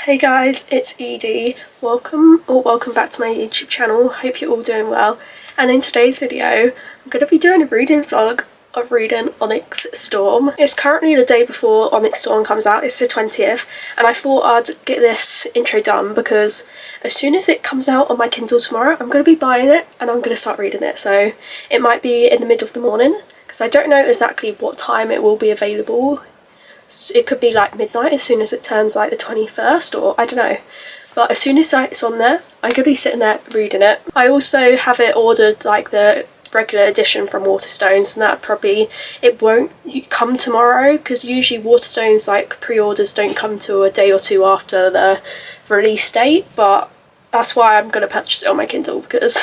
Hey guys, it's Edie. Welcome back to my YouTube channel. Hope you're all doing well. And in today's video, I'm going to be doing a reading vlog of reading Onyx Storm. It's currently the day before Onyx Storm comes out. It's the 20th, and I thought I'd get this intro done because as soon as it comes out on my Kindle tomorrow, I'm going to be buying it and I'm going to start reading it. So it might be in the middle of the morning because I don't know exactly what time it will be available. It could be like midnight as soon as it turns like the 21st, or I don't know, but as soon as it's on there I'm gonna be sitting there reading it. I also have it ordered like the regular edition from Waterstones, and that probably it won't come tomorrow because usually Waterstones like pre-orders don't come till a day or two after the release date, but that's why I'm gonna purchase it on my Kindle because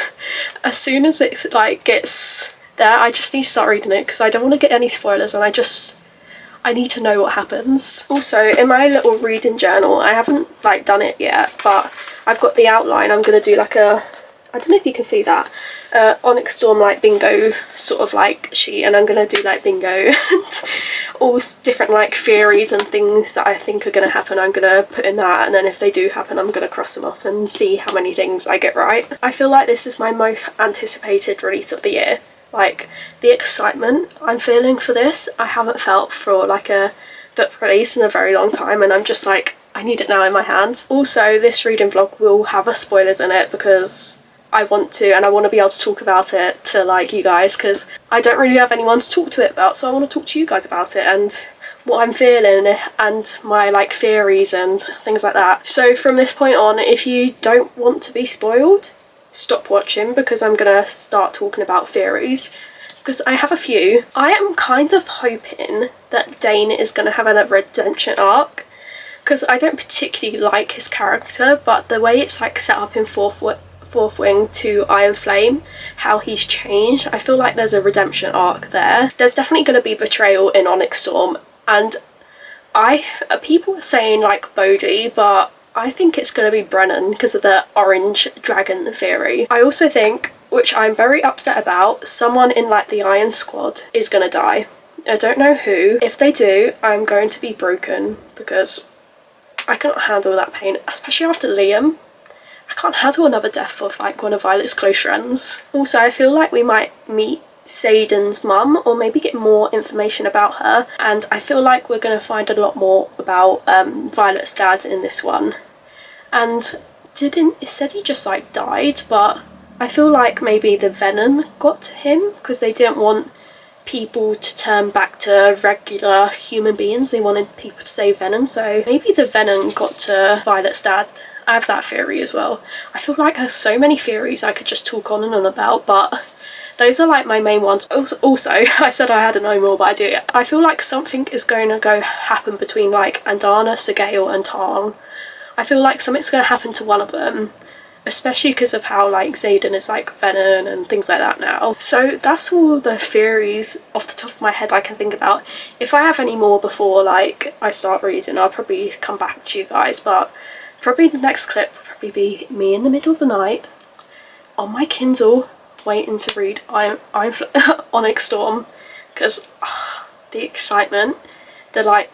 as soon as it like gets there I just need to start reading it because I don't want to get any spoilers and I need to know what happens. Also, in my little reading journal, I haven't like done it yet, but I've got the outline. I'm going to do like a, I don't know if you can see that, Onyx Storm like bingo sort of like sheet, and I'm going to do like bingo and all different like theories and things that I think are going to happen. I'm going to put in that, and then if they do happen, I'm going to cross them off and see how many things I get right. I feel like this is my most anticipated release of the year. Like, the excitement I'm feeling for this, I haven't felt for like a book release in a very long time, and I'm just like, I need it now in my hands. Also, this reading vlog will have spoilers in it because I want to, and I want to be able to talk about it to like you guys because I don't really have anyone to talk to it about, so I want to talk to you guys about it and what I'm feeling and my like theories and things like that. So from this point on, if you don't want to be spoiled, stop watching because I'm gonna start talking about theories because I have a few. I am kind of hoping that Dane is gonna have a redemption arc because I don't particularly like his character, but the way it's like set up in Fourth Wing to Iron Flame, how he's changed, I feel like there's a redemption arc there. There's definitely gonna be betrayal in Onyx Storm, and people are saying like Bodhi, but I think it's going to be Brennan because of the orange dragon theory. I also think, which I'm very upset about, someone in like the Iron Squad is going to die. I don't know who. If they do, I'm going to be broken because I cannot handle that pain, especially after Liam. I can't handle another death of like one of Violet's close friends. Also, I feel like we might meet Xaden's mum or maybe get more information about her, and I feel like we're going to find a lot more about Violet's dad in this one. And it said he just like died, but I feel like maybe the venom got to him because they didn't want people to turn back to regular human beings. They wanted people to say venom, so maybe the venom got to Violet's dad. I have that theory as well. I feel like there's so many theories I could just talk on and on about, but those are like my main ones. Also, I said I had no more, but I do. I feel like something is going to happen between like Andana, Segale and Tarn. I feel like something's going to happen to one of them, especially because of how like Xaden is like venom and things like that now. So that's all the theories off the top of my head I can think about. If I have any more before like I start reading, I'll probably come back to you guys, but probably the next clip will probably be me in the middle of the night on my Kindle waiting to read Onyx Storm because the excitement, I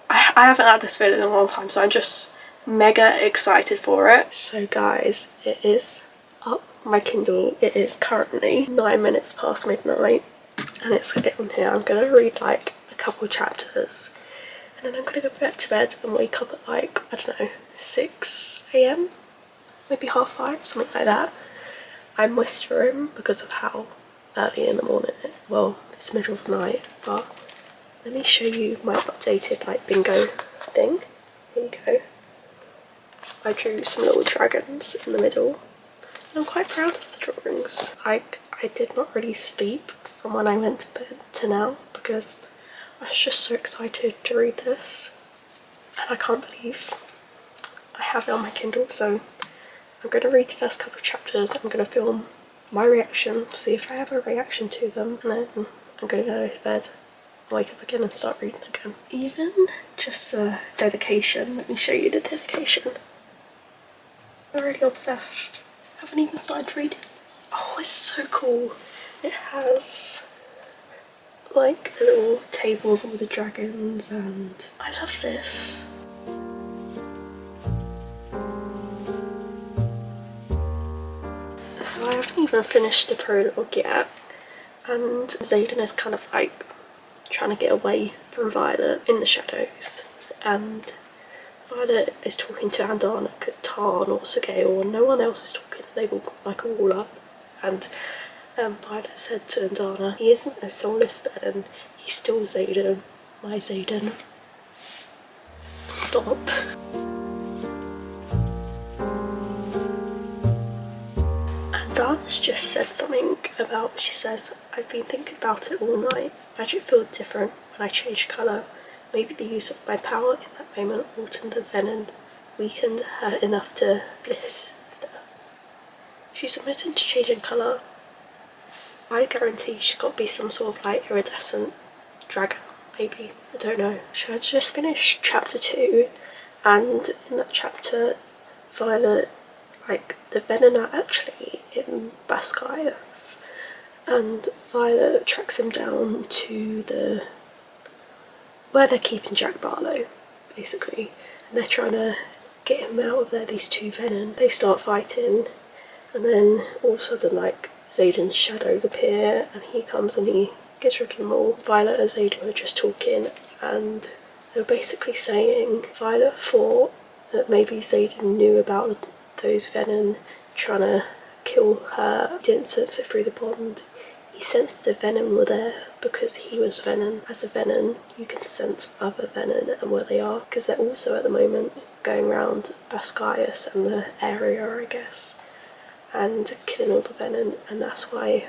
haven't had this feeling in a long time, so I'm just mega excited for it. So guys, it is up my Kindle. It is currently 9 minutes past midnight and it's on here. I'm gonna read like a couple chapters and then I'm gonna go back to bed and wake up at like, I don't know, 6 AM, maybe 5:30, something like that. I'm whispering because of how early in the morning, well, it's middle of the night, but let me show you my updated like bingo thing. Here you go. I drew some little dragons in the middle and I'm quite proud of the drawings. I did not really sleep from when I went to bed to now because I was just so excited to read this, and I can't believe I have it on my Kindle. So I'm going to read the first couple of chapters, I'm going to film my reaction, see if I have a reaction to them, and then I'm going to go to bed, wake up again and start reading again. Even just the dedication, let me show you the dedication. I'm already obsessed. I haven't even started reading. Oh, it's so cool. It has like a little table of all the dragons and I love this. So I haven't even finished the prologue yet, and Xaden is kind of like trying to get away from Violet in the shadows, and Violet is talking to Andana because Tarn or Segale or no one else is talking. They've all got like a wall up, and Violet said to Andana, he isn't a soulless villain, he's still Xaden, my Xaden. Stop. Andana's just said something about, she says, I've been thinking about it all night. Magic feels different when I change colour. Maybe the use of my power in that moment altered the venom, weakened her enough to bliss her. She's admitted to changing colour. I guarantee she's got to be some sort of like iridescent dragon, maybe. I don't know. She had just finished chapter 2, and in that chapter, Violet, like, the venom are actually in Basquiat, and Violet tracks him down to where they're keeping Jack Barlow, basically, and they're trying to get him out of there, these two venom. They start fighting, and then all of a sudden, like, Xaden's shadows appear, and he comes and he gets rid of them all. Violet and Xaden were just talking, and they were basically saying Violet thought that maybe Xaden knew about those venom trying to kill her. He didn't sense it through the bond. He sensed the venom were there because he was venom. As a venom, you can sense other venom and where they are, because they're also at the moment going around Basquiat and the area, I guess, and killing all the venom, and that's why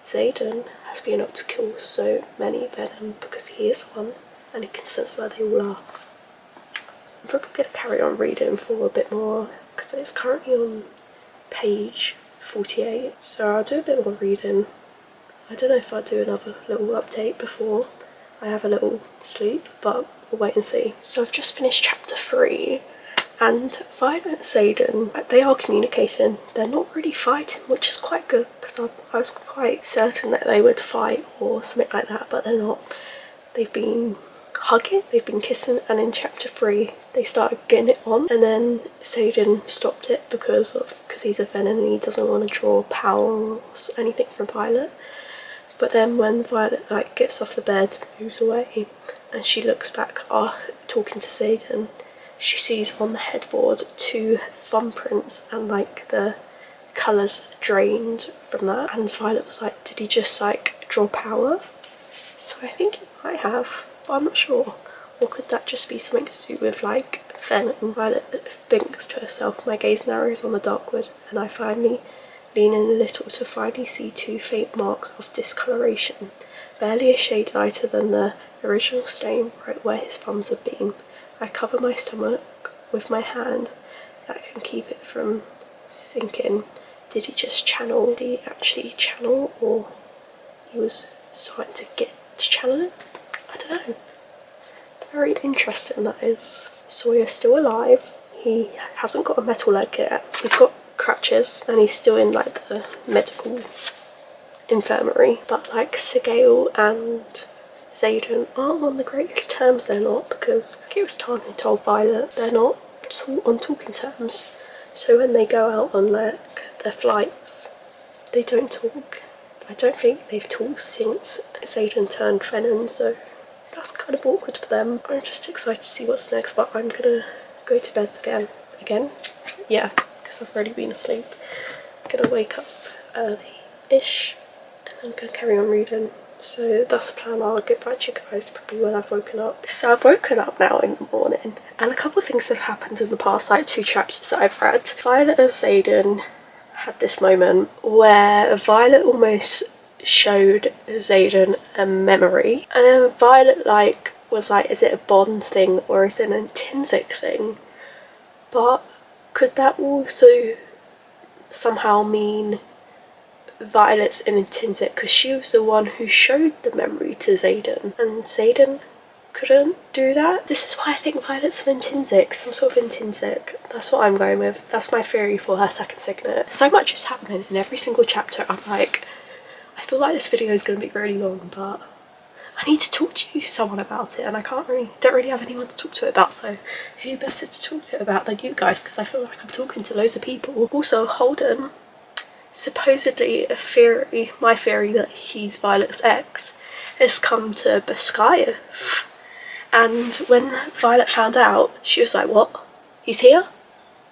Xaden has been able to kill so many venom, because he is one and he can sense where they all are. I'm probably going to carry on reading for a bit more because it's currently on page 48, so I'll do a bit more reading. I don't know if I'll do another little update before I have a little sleep, but we'll wait and see. So I've just finished chapter 3, and Violet and Xaden, they are communicating. They're not really fighting, which is quite good, because I was quite certain that they would fight or something like that, but they're not. They've been hugging, they've been kissing, and in chapter 3 they started getting it on, and then Xaden stopped it because he's a venom and he doesn't want to draw power or anything from Violet. But then when Violet like gets off the bed, moves away, and she looks back talking to Xaden, she sees on the headboard 2 thumbprints and like the colours drained from that, and Violet was like, did he just like draw power? So I think he might have, but I'm not sure. Or could that just be something to do with like venom? Violet thinks to herself, my gaze narrows on the dark wood, and I finally lean in a little to finally see 2 faint marks of discoloration, barely a shade lighter than the original stain right where his thumbs had been. I cover my stomach with my hand that can keep it from sinking. Did he just channel? Did he actually channel, or he was starting to get to channel it? I don't know. Very interesting, that is. Sawyer's still alive. He hasn't got a metal leg yet. He's got crutches and he's still in like the medical infirmary. But like Segale and Xaden aren't on the greatest terms, they're not, because it was Tarn who told Violet they're not on talking terms. So when they go out on like their flights, they don't talk. I don't think they've talked since Xaden turned venom, so that's kind of awkward for them. I'm just excited to see what's next, but I'm gonna go to bed again? Yeah, because I've already been asleep. I'm gonna wake up early-ish, and I'm gonna carry on reading. So that's the plan. I'll get back to you guys probably when I've woken up. So I've woken up now in the morning, and a couple of things have happened in the past like 2 chapters that I've read. Violet and Xaden had this moment where Violet almost showed Xaden a memory, and then Violet like was like, is it a bond thing or is it an intrinsic thing? But could that also somehow mean Violet's an intrinsic, because she was the one who showed the memory to Xaden, and Xaden couldn't do that? This is why I think Violet's an intrinsic, some sort of intrinsic. That's what I'm going with. That's my theory for her second signet. So much is happening in every single chapter. I'm like, I feel like this video is going to be really long, but I need to talk to someone about it, and I don't really have anyone to talk to it about, so who better to talk to it about than you guys, because I feel like I'm talking to loads of people. Also, Holden supposedly a theory, my theory, that he's Violet's ex has come to Biscaya. And when Violet found out, she was like, what? He's here?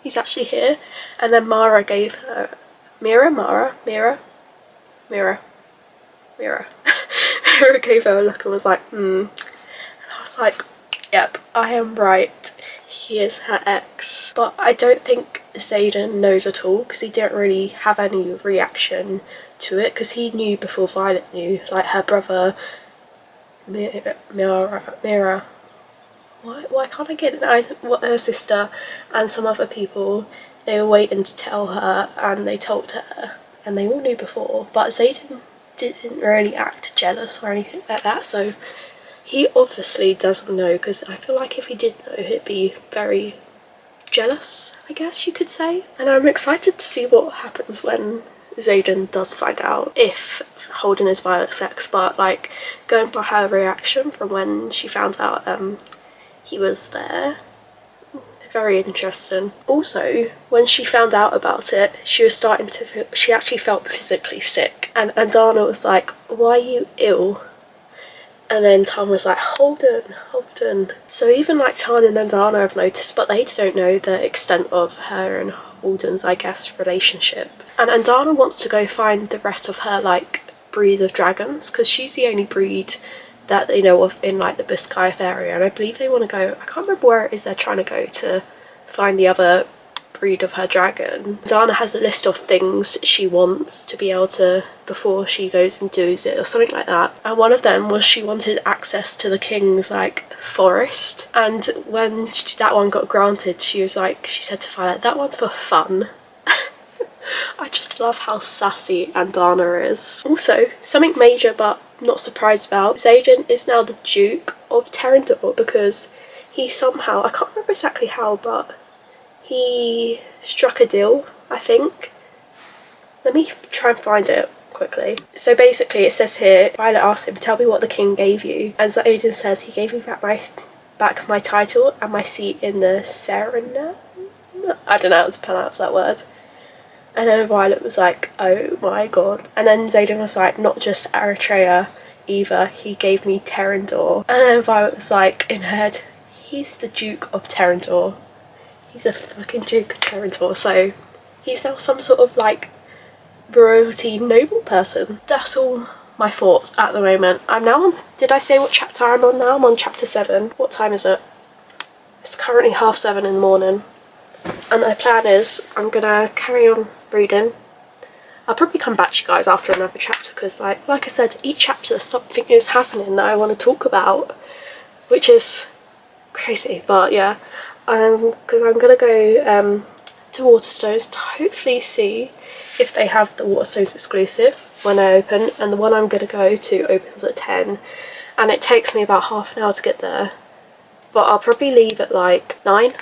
He's actually here? And then Mara gave her... Mira gave her a look and was like, And I was like, yep, I am right. He is her ex. But I don't think Xaden knows at all, because he didn't really have any reaction to it, because he knew before Violet knew. Like, her brother, Mira, why can't I get it? Her sister and some other people, they were waiting to tell her, and they told her, and they all knew before. But Xaden didn't really act jealous or anything like that, so he obviously doesn't know, because I feel like if he did know, he'd be very jealous, I guess you could say. And I'm excited to see what happens when Xaden does find out, if Holden is Violet's ex. But like, going by her reaction from when she found out he was there, very interesting. Also, when she found out about it, she was starting to feel, she actually felt physically sick, and Dana was like, why are you ill? And then Tom was like, Holden. So even like Tannen and Dana have noticed, but they don't know the extent of her and Holden's, I guess, relationship. And Dana wants to go find the rest of her like breed of dragons, because she's the only breed that they know of in like the Biscaya area, and I believe they want to go, I can't remember where it is they're trying to go to find the other breed of her dragon. Dana has a list of things she wants to be able to, before she goes and does it or something like that, and one of them was she wanted access to the king's like forest. And when that one got granted, she was like, she said to Violet, that one's for fun. I just love how sassy Dana is. Also, something major but not surprised about, Xaden is now the Duke of Terrandor, because he somehow, I can't remember exactly how, but he struck a deal, I think. Let me try and find it quickly. So basically it says here, Violet asks him, tell me what the king gave you, and Xaden says he gave me back my title and my seat in the Serenade? I don't know how to pronounce that word. And then Violet was like, oh my god. And then Xaden was like, not just Eritrea either, he gave me Terrandor. And then Violet was like, in her head, he's the Duke of Terrandor. He's a fucking Duke of Terrandor, so he's now some sort of like royalty noble person. That's all my thoughts at the moment. I'm now on, did I say what chapter I'm on now? I'm on chapter 7. What time is it? It's currently 7:30 in the morning. And my plan is, I'm gonna carry on reading. I'll probably come back to you guys after another chapter, because like I said, each chapter something is happening that I want to talk about, which is crazy. But yeah, because I'm gonna go to Waterstones to hopefully see if they have the Waterstones exclusive when I open, and the one I'm gonna go to opens at 10, and it takes me about half an hour to get there, but I'll probably leave at like 9.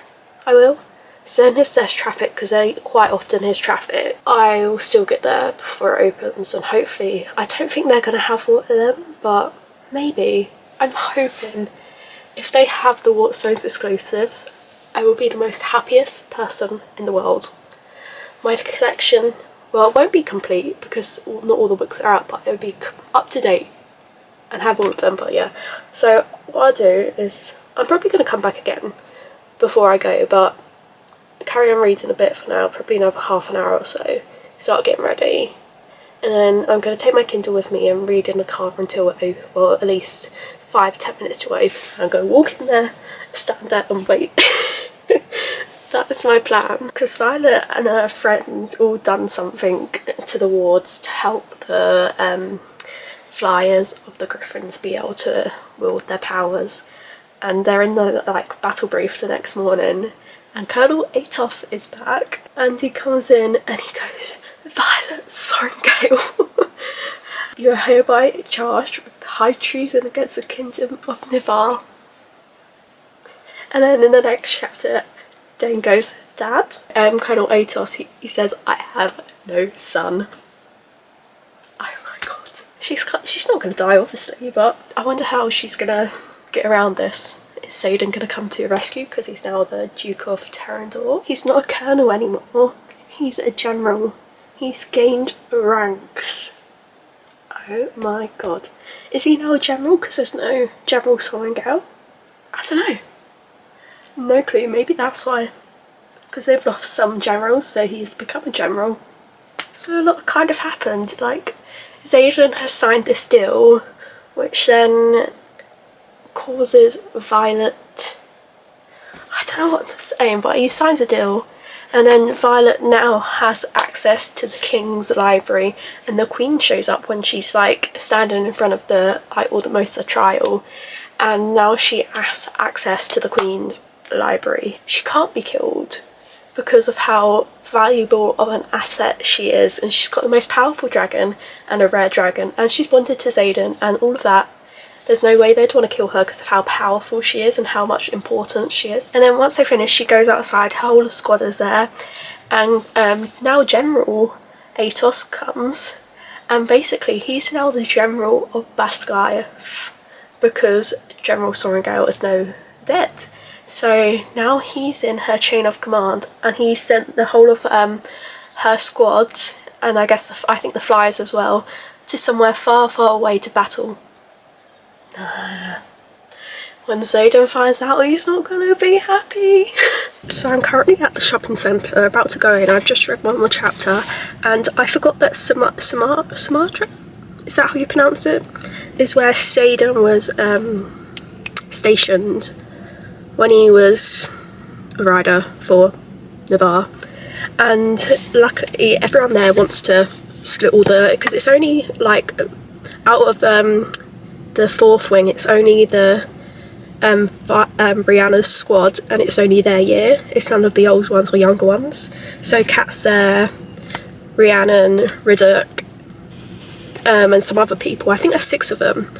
I will. So then if there's traffic, because there quite often is traffic, I will still get there before it opens, and hopefully, I don't think they're going to have one of them, but maybe. I'm hoping if they have the Waterstones exclusives, I will be the most happiest person in the world. My collection, well, it won't be complete because not all the books are out, but it will be up to date and have all of them. But yeah, so what I'll do is, I'm probably going to come back again before I go, but carry on reading a bit for now, probably another half an hour or so, start getting ready, and then I'm going to take my Kindle with me and read in the car until it opens, or at least 5-10 minutes to open. I'm going to walk in there, stand there and wait. That is my plan, because Violet and her friends all done something to the wards to help the flyers of the Griffins be able to wield their powers, and they're in the like battle brief the next morning. And Colonel Atos is back, and he comes in and he goes, Violet Sorrengail, you are hereby charged with high treason against the kingdom of Nival. And then in the next chapter, Dane goes, Dad? Colonel Atos, he says, I have no son. Oh my god. She's not going to die, obviously, but I wonder how she's going to get around this. Is Xaden going to come to your rescue because he's now the Duke of Terrandor? He's not a colonel anymore. He's a general He's gained ranks. Oh my god. Is he now a general because there's no general soaring out? I don't know. No clue, maybe that's why. Because they've lost some generals, so he's become a general. So a lot kind of happened, like Xaden has signed this deal, which then causes Violet, I don't know what I'm saying, but he signs a deal, and then Violet now has access to the King's library, and the Queen shows up when she's like standing in front of the Aldermosa trial, and now she has access to the Queen's library. She can't be killed because of how valuable of an asset she is, and she's got the most powerful dragon and a rare dragon, and she's bonded to Xaden and all of that. There's no way they'd want to kill her because of how powerful she is and how much importance she is. And then once they finish, she goes outside, her whole squad is there, and now General Atos comes, and basically he's now the General of Basgai because General Sorrengail is now dead. So now he's in her chain of command, and he sent the whole of her squad, and I think the flyers as well, to somewhere far, far away to battle. When Xaden finds out, he's not going to be happy. So I'm currently at the shopping centre, about to go in. I've just read one more chapter, and I forgot that Sumatra, is that how you pronounce it? Is where Xaden was stationed when he was a rider for Navarre, and luckily everyone there wants to split all the, because it's only like out of the fourth wing, it's only the Brianna's squad, and it's only their year, it's none of the old ones or younger ones. So Kat's there, Rhiannon, Riddick, and some other people, I think there's 6 of them.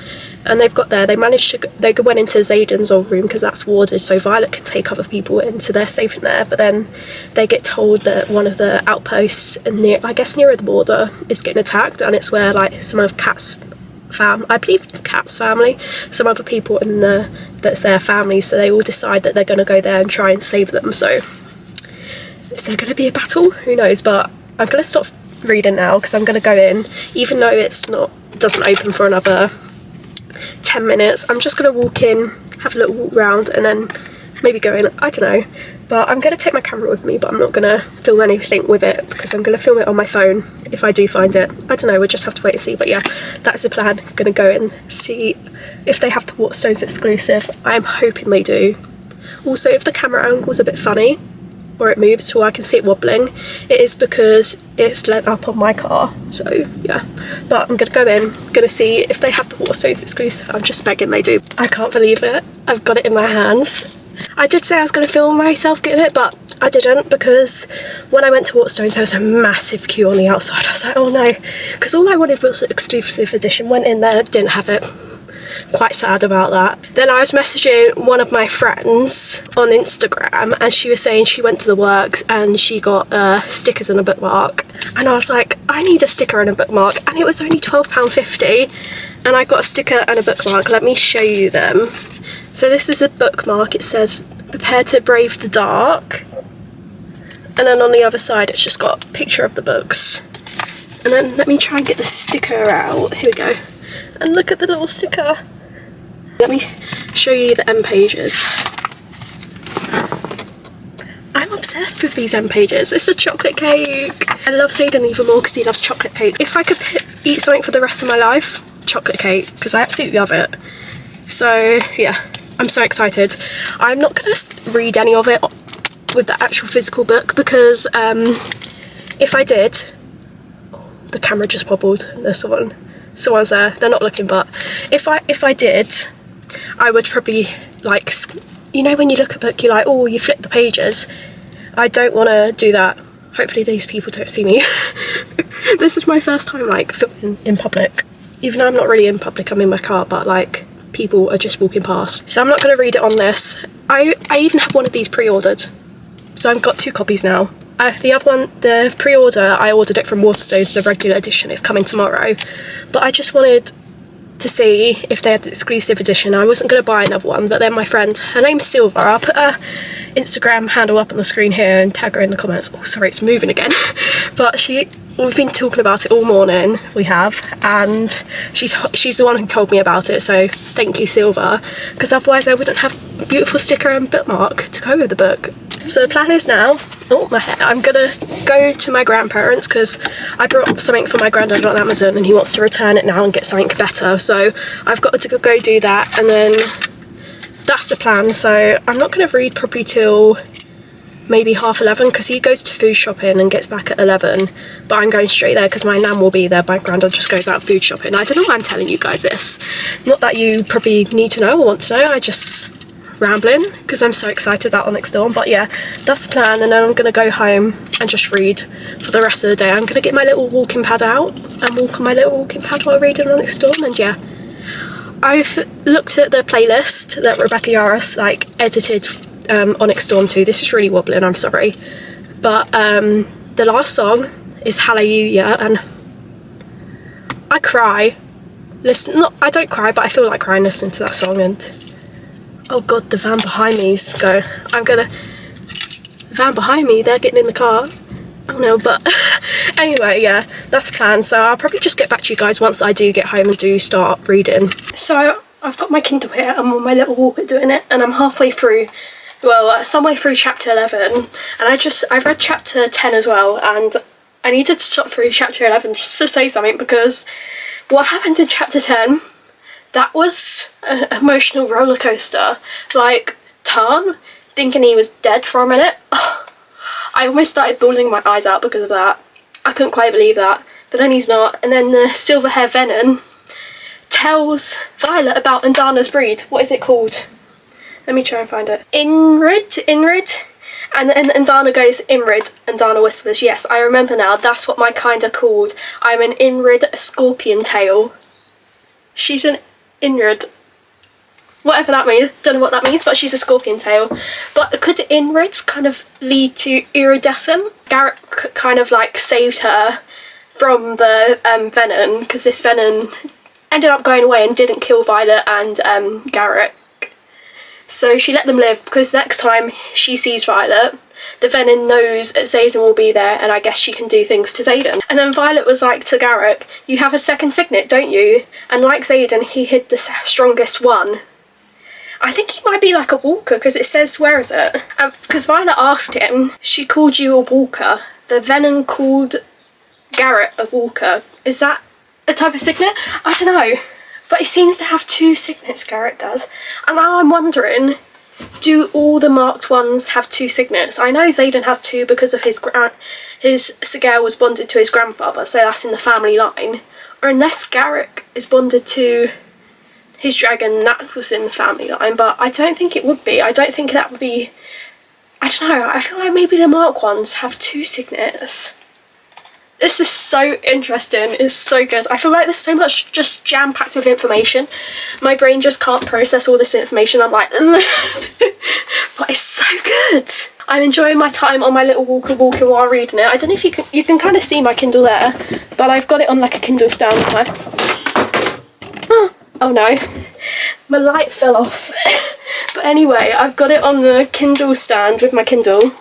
And they've got there, they managed to, they went into Xaden's old room because that's warded, so Violet can take other people in, so they're safe in there. But then they get told that one of the outposts near, I guess nearer the border, is getting attacked, and it's where like some of Kat's I believe it's Kat's family, some other people in that's their family, so they all decide that they're going to go there and try and save them. So is there going to be a battle? Who knows? But I'm going to stop reading now because I'm going to go in, even though it doesn't open for another 10 minutes. I'm just going to walk in, have a little walk round, and then maybe go in. I don't know, but I'm going to take my camera with me, but I'm not going to film anything with it because I'm going to film it on my phone if I do find it. I don't know, we'll just have to wait and see. But yeah, that's the plan. I'm going to go in, see if they have the Waterstones exclusive. I'm hoping they do. Also, if the camera angle's a bit funny or it moves or I can see it wobbling, it is because it's lent up on my car. So yeah, but I'm gonna go in, gonna see if they have the Waterstones exclusive. I'm just begging they do. I can't believe it, I've got it in my hands. I did say I was going to film myself getting it, but I didn't, because when I went to Waterstones there was a massive queue on the outside. I was like, oh no, because all I wanted was an exclusive edition. Went in there, didn't have it. Quite sad about that. Then I was messaging one of my friends on Instagram, and she was saying she went to the works and she got stickers and a bookmark, and I was like, I need a sticker and a bookmark, and it was only £12.50, and I got a sticker and a bookmark. Let me show you them. So this is a bookmark, it says prepare to brave the dark, and then on the other side it's just got a picture of the books. And then let me try and get the sticker out. Here we go. And look at the little sticker. Let me show you the end pages. I'm obsessed with these end pages. It's a chocolate cake. I love Xaden even more because he loves chocolate cake. If I could eat something for the rest of my life, chocolate cake, because I absolutely love it. So yeah, I'm so excited. I'm not going to read any of it with the actual physical book because if I did, the camera just wobbled. There's someone's there. They're not looking, but if I did, I would probably, like, you know when you look at a book you're like, oh, you flip the pages. I don't want to do that. Hopefully these people don't see me. This is my first time like filming in public, even though I'm not really in public, I'm in my car, but like people are just walking past. So I'm not going to read it on this. I even have one of these pre-ordered, so I've got 2 copies now. The other one, the pre-order, I ordered it from Waterstones, the regular edition. It's coming tomorrow, but I just wanted to see if they had the exclusive edition. I wasn't going to buy another one, but then my friend, her name's Silver, I'll put her Instagram handle up on the screen here and tag her in the comments. Oh sorry, it's moving again. But she we've been talking about it all morning, we have, and she's the one who told me about it, so thank you, Silver, because otherwise I wouldn't have a beautiful sticker and bookmark to go with the book. So the plan is now, oh my hair, I'm gonna go to my grandparents because I brought something for my granddad on Amazon and he wants to return it now and get something better, so I've got to go do that, and then that's the plan. So I'm not going to read probably till maybe 11:30 because he goes to food shopping and gets back at 11, but I'm going straight there because my nan will be there. My granddad just goes out food shopping. I don't know why I'm telling you guys this, not that you probably need to know or want to know, I just rambling because I'm so excited about Onyx Storm. But yeah, that's the plan, and then I'm going to go home and just read for the rest of the day. I'm going to get my little walking pad out and walk on my little walking pad while reading Onyx Storm. And yeah, I've looked at the playlist that Rebecca Yaros like edited Onyx Storm to. This is really wobbling, I'm sorry, but the last song is Hallelujah, and I cry. I don't cry, but I feel like crying listening to that song. And oh god, the van behind me's go. Van behind me, they're getting in the car. Oh no, but anyway, yeah, that's the plan. So I'll probably just get back to you guys once I do get home and do start reading. So I've got my Kindle here, I'm on my little walker doing it, and I'm halfway through, well, some way through chapter 11, and I've read chapter 10 as well, and I needed to stop through chapter 11 just to say something, because what happened in chapter 10, that was an emotional roller coaster. Like, Tarn thinking he was dead for a minute. I almost started bawling my eyes out because of that. I couldn't quite believe that. But then he's not. And then the silver hair Venom tells Violet about Indana's breed. What is it called? Let me try and find it. Inrid? And then Indana goes, Imrid. And Dana whispers, yes, I remember now. That's what my kind are called. I'm an Inrid scorpion tail. She's an Inrid. Whatever that means, don't know what that means, but she's a scorpion tail. But could Inrids kind of lead to iridescent? Garrett kind of like saved her from the Venom, because this Venom ended up going away and didn't kill Violet and Garrett. So she let them live, because next time she sees Violet, the Venom knows that Xaden will be there, and I guess she can do things to Xaden. And then Violet was like to Garrett, you have a second signet, don't you? And like Xaden, he hid the strongest one. I think he might be like a walker, because it says, where is it? Because Violet asked him, she called you a walker. The Venom called Garrett a walker. Is that a type of signet? I don't know. But he seems to have two signets, Garrett does. And now I'm wondering, do all the marked ones have two signets? I know Xaden has two because of his Sigel was bonded to his grandfather, so that's in the family line. Or unless Garrett is bonded to his dragon, that was in the family line, but I don't think it would be. I don't think that would be, I don't know, I feel like maybe the mark ones have two signets. This is so interesting, it's so good. I feel like there's so much just jam-packed with information. My brain just can't process all this information. I'm like, but it's so good. I'm enjoying my time on my little walking while reading it. I don't know if you can kind of see my Kindle there, but I've got it on like a Kindle stand. Oh no, my light fell off. But anyway, I've got it on the Kindle stand with my Kindle.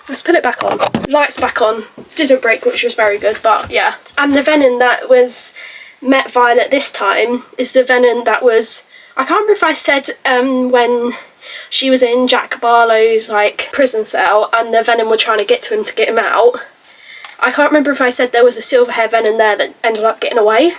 Let's put it back on. Light's back on. Didn't break, which was very good, but yeah. And the Venom that was met Violet this time is the Venom that was, I can't remember if I said when she was in Jack Barlow's like prison cell and the Venom were trying to get to him to get him out. I can't remember if I said there was a silver hair Venom there that ended up getting away.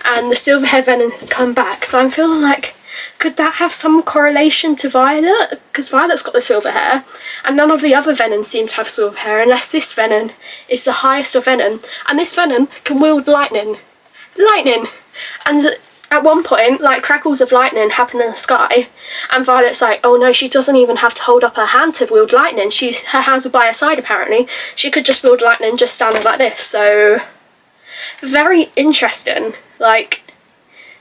And the silver hair Venom has come back, so I'm feeling like, could that have some correlation to Violet? Because Violet's got the silver hair, and none of the other Venoms seem to have silver hair, unless this Venom is the highest of Venom, and this Venom can wield lightning. And at one point, like, crackles of lightning happen in the sky, and Violet's like, oh no, she doesn't even have to hold up her hand to wield lightning. Her hands were by her side, apparently. She could just wield lightning just standing like this, so very interesting. Like,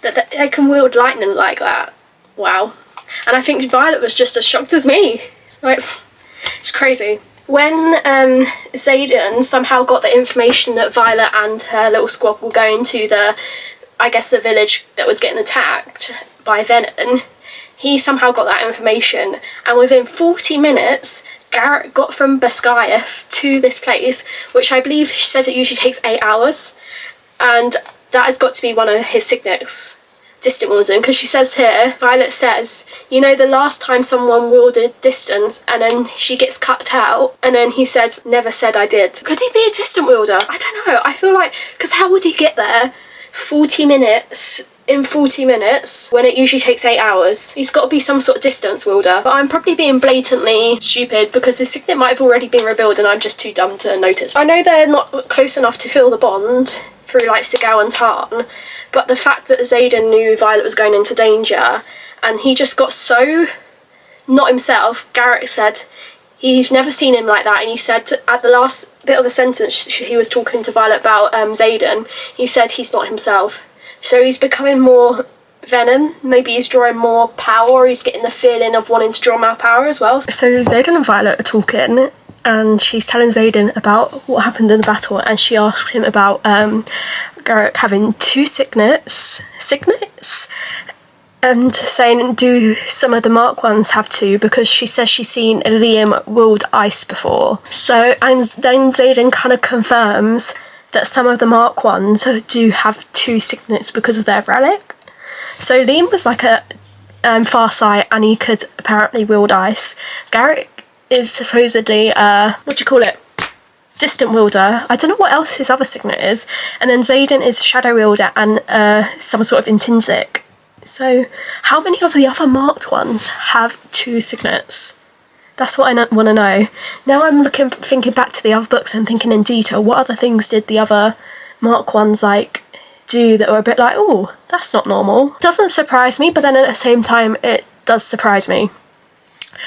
that they can wield lightning like that. Wow. And I think Violet was just as shocked as me. Like, it's crazy. When Xaden somehow got the information that Violet and her little squad were going to the, I guess, the village that was getting attacked by Venom, he somehow got that information, and within 40 minutes Garrett got from Beskayeth to this place, which I believe she says it usually takes 8 hours, and that has got to be one of his signets. Distant wielding, because she says here, Violet says, you know, the last time someone wielded distance and then she gets cut out, and then he says, never said I did. Could he be a distant wielder? I don't know. I feel like, because how would he get there 40 minutes in 40 minutes when it usually takes 8 hours? He's got to be some sort of distance wielder. But I'm probably being blatantly stupid because his signet might have already been revealed and I'm just too dumb to notice. I know they're not close enough to feel the bond through like Sigel and Tarn, but the fact that Xaden knew Violet was going into danger and he just got so not himself. Garrett said he's never seen him like that, and he said at the last bit of the sentence he was talking to Violet about Xaden, he said he's not himself. So he's becoming more venom, maybe he's drawing more power, or he's getting the feeling of wanting to draw more power as well. So Xaden and Violet are talking, and she's telling Xaden about what happened in the battle, and she asks him about Garrett having 2 signets, and saying, do some of the Mark ones have 2, because she says she's seen Liam wield ice before. So, and then Xaden kind of confirms that some of the Mark ones do have 2 signets because of their relic. So Liam was like a Farsight, and he could apparently wield ice. Garrett is supposedly distant wielder. I don't know what else his other signet is. And then Xaden is shadow wielder and some sort of intrinsic. So how many of the other marked ones have 2 signets? That's what I want to know. Now I'm thinking back to the other books and thinking in detail, what other things did the other mark ones like do that were a bit like, oh, that's not normal. Doesn't surprise me, but then at the same time it does surprise me.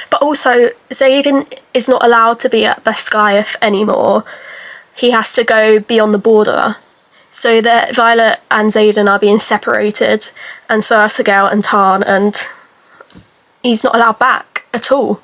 But also, Xaden is not allowed to be at Beskayeth anymore. He has to go beyond the border. So that Violet and Xaden are being separated, and so are Sigel and Tarn, and he's not allowed back at all.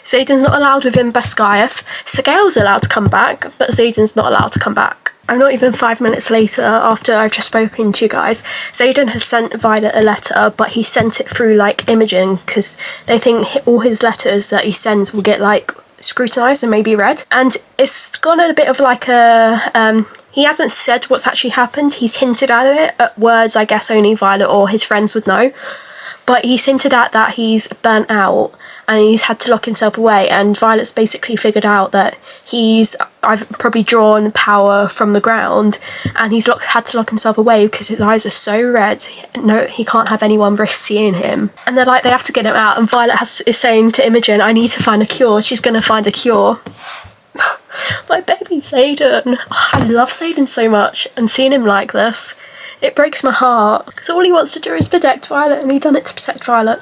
Xaden's not allowed within Beskayeth. Sigel's allowed to come back, but Xaden's not allowed to come back. I'm not even 5 minutes later, after I've just spoken to you guys, Xaden has sent Violet a letter, but he sent it through like Imogen, because they think all his letters that he sends will get like scrutinised and maybe read. And it's gone a bit of like a he hasn't said what's actually happened. He's hinted at it, at words I guess only Violet or his friends would know. But he's hinted at that he's burnt out and he's had to lock himself away, and Violet's basically figured out that I've probably drawn power from the ground, and he's had to lock himself away because his eyes are so red. No, he can't have anyone risk seeing him. And they're like, they have to get him out, and Violet is saying to Imogen, I need to find a cure. She's going to find a cure. My baby Xaden. Oh, I love Xaden so much, and seeing him like this, it breaks my heart, because all he wants to do is protect Violet, and he done it to protect Violet.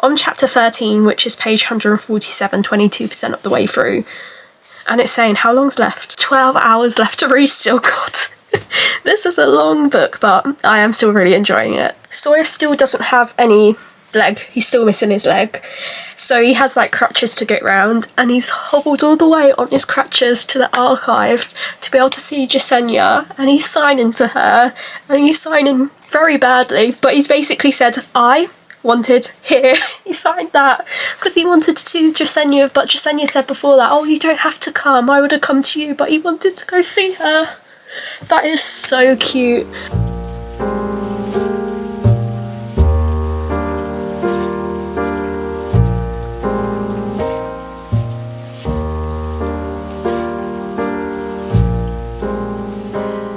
On chapter 13, which is page 147, 22% of the way through, and it's saying, how long's left? 12 hours left to read still. God, this is a long book, but I am still really enjoying it. Sawyer still doesn't have any leg. He's still missing his leg. So he has like crutches to get round, and he's hobbled all the way on his crutches to the archives to be able to see Jasenia, and he's signing to her, and he's signing very badly, but he's basically said, I wanted here. He signed that because he wanted to see Jasenia, but Jasenia said before that, oh, you don't have to come, I would have come to you, but he wanted to go see her. That is so cute.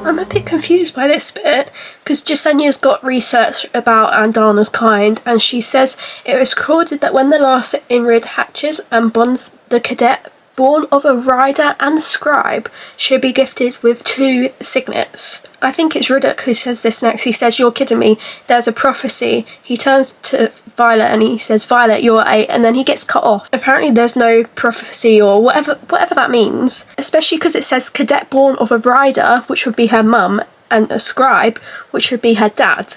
I'm a bit confused by this bit, because Jasenia's got research about Andana's kind, and she says it was recorded that when the last Inrid hatches and bonds the cadet born of a rider and scribe should be gifted with 2 signets. I think it's Riddick who says this next. He says, you're kidding me, there's a prophecy. He turns to Violet and he says, Violet, you're 8, and then he gets cut off. Apparently there's no prophecy or whatever that means, especially because it says cadet born of a rider, which would be her mum, and a scribe, which would be her dad.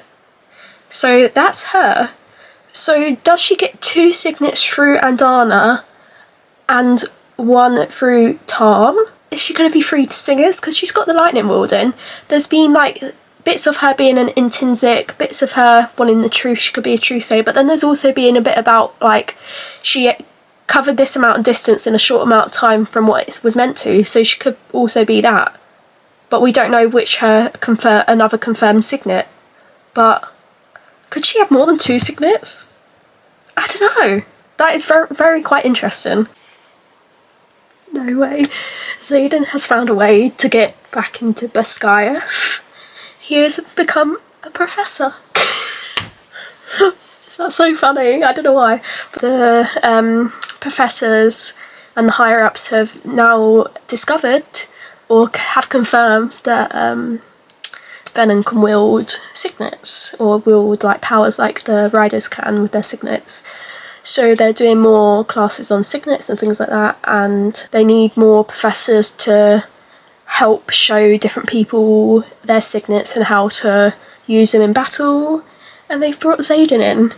So that's her. So does she get 2 signets through Andana and 1 through Tarn? Is she going to be free to singers? Because she's got the lightning wielding. There's been like bits of her being an intrinsic, bits of her wanting the truth, she could be a truth sayer, but then there's also been a bit about like she covered this amount of distance in a short amount of time from what it was meant to, so she could also be that. But we don't know which another confirmed signet. But could she have more than 2 signets? I don't know. That is very, very quite interesting. No way. Xaden has found a way to get back into Beskaya. He has become a professor. That's so funny. I don't know why. The professors and the higher ups have now discovered or have confirmed that Venom can wield signets, or wield like powers like the riders can with their signets. So they're doing more classes on signets and things like that, and they need more professors to help show different people their signets and how to use them in battle. And they've brought Xaden in.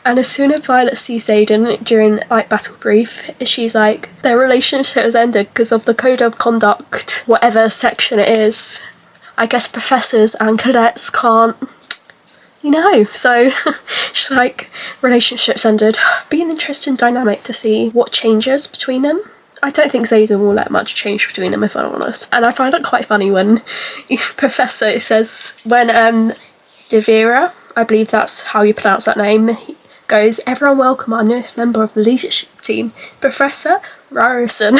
And as soon as Violet sees Xaden during like battle brief, she's like, their relationship has ended because of the code of conduct, whatever section it is. I guess professors and cadets can't, you know, so she's like, relationships ended. Be an interesting dynamic to see what changes between them. I don't think Xaden will let much change between them, if I'm honest. And I find it quite funny when Professor, it says, when Devira, I believe that's how you pronounce that name, goes, everyone welcome our newest member of the leadership team, Professor Ryerson.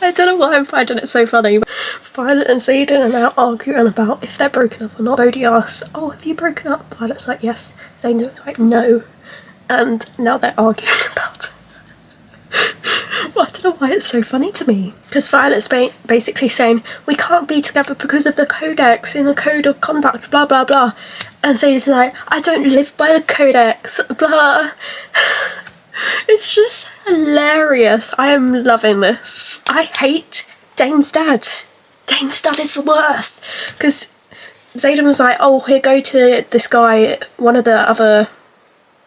I don't know why I'm finding it so funny. Violet and Xaden are now arguing about if they're broken up or not. Bodhi asks, oh, have you broken up? Violet's like, yes. Xaden's like, no. And now they're arguing about it. Well, I don't know why it's so funny to me. Because Violet's basically saying, we can't be together because of the codex in the code of conduct, blah, blah, blah. And Xaden's like, I don't live by the codex, blah. It's just hilarious. I am loving this. I hate Dane's dad. Dane's dad is the worst. Because Xaden was like, oh, here, go to this guy, one of the other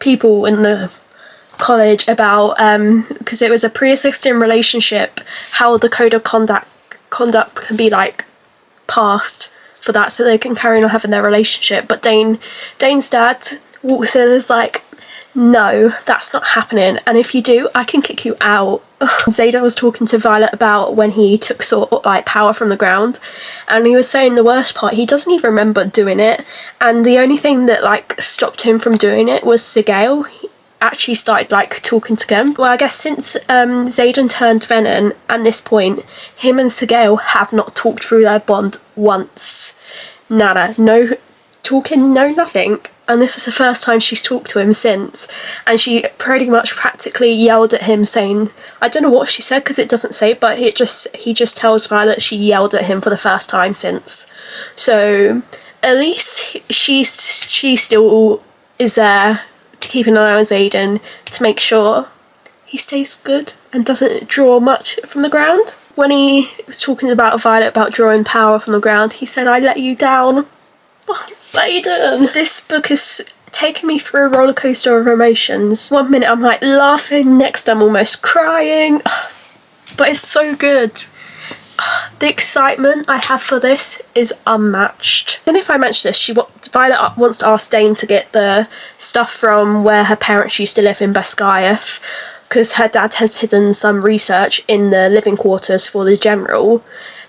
people in the college, about, because it was a pre-existing relationship, how the code of conduct can be, like, passed for that so they can carry on having their relationship. But Dane's dad walks in and is like, no, that's not happening, and if you do, I can kick you out. Xaden was talking to Violet about when he took sort of like power from the ground, and he was saying the worst part, he doesn't even remember doing it, and the only thing that like stopped him from doing it was Sigale. He actually started like talking to him. Well, I guess since Xaden turned Venom, at this point, him and Sigale have not talked through their bond once. Nada, no talking, no nothing. And this is the first time she's talked to him since, and she pretty much practically yelled at him saying, I don't know what she said because it doesn't say, but he just tells Violet she yelled at him for the first time since. So at least she still is there to keep an eye on Xaden to make sure he stays good and doesn't draw much from the ground. When he was talking about Violet about drawing power from the ground, he said, I let you down. Oh, Xaden! This book is taking me through a roller coaster of emotions. One minute I'm like laughing, next I'm almost crying. But it's so good. The excitement I have for this is unmatched. And if I mention this, Violet wants to ask Dane to get the stuff from where her parents used to live in Beskaya, because her dad has hidden some research in the living quarters for the general.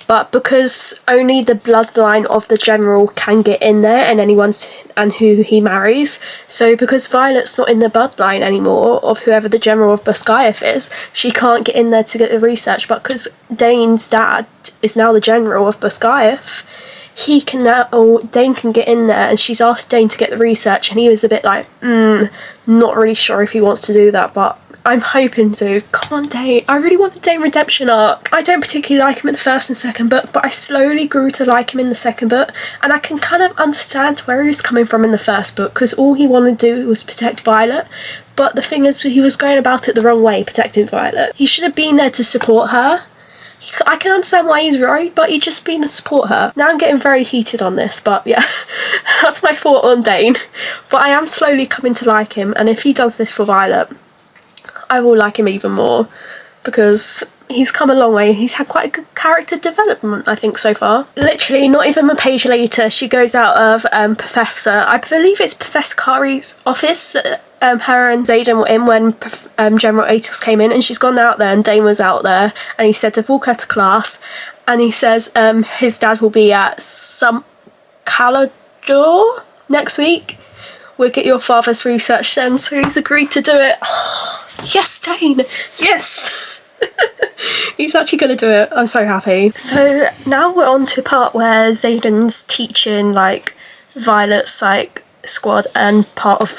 But because only the bloodline of the general can get in there, and who he marries, so because Violet's not in the bloodline anymore of whoever the general of Beskaya is, she can't get in there to get the research. But because Dane's dad is now the general of Beskaya, Dane can get in there, and she's asked Dane to get the research, and he was a bit like, not really sure if he wants to do that, but I'm hoping to. Come on, Dane. I really want the Dane redemption arc. I don't particularly like him in the first and second book, but I slowly grew to like him in the second book, and I can kind of understand where he was coming from in the first book, because all he wanted to do was protect Violet. But the thing is, he was going about it the wrong way, protecting Violet. He should have been there to support her. I can understand why he's worried, but he's just been to support her. Now I'm getting very heated on this, but yeah, that's my thought on Dane. But I am slowly coming to like him, and if he does this for Violet, I will like him even more, because he's come a long way. He's had quite a good character development, I think, so far. Literally, not even a page later, she goes out of I believe it's Professor Kari's office, her and Xaden were in when General Atos came in, and she's gone out there and Dane was out there, and he said to walk her to class, and he says his dad will be at some Calador next week. We'll get your father's research then, so he's agreed to do it. Oh, yes, Dane, yes. He's actually going to do it. I'm so happy. So now we're on to the part where Xaden's teaching like Violet's like squad and part of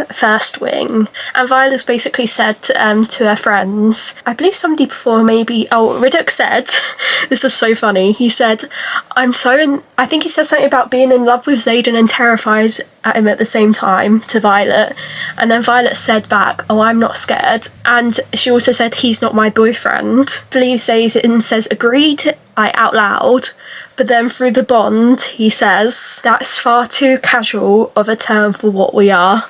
First Wing, and Violet's basically said to her friends, I believe somebody before, maybe, oh, Riddick said, this was so funny, he said, I think he said something about being in love with Xaden and terrified at him at the same time to Violet, and then Violet said back, oh, I'm not scared, and she also said, he's not my boyfriend. I believe Xaden says agreed, out loud, but then through the bond he says, that's far too casual of a term for what we are.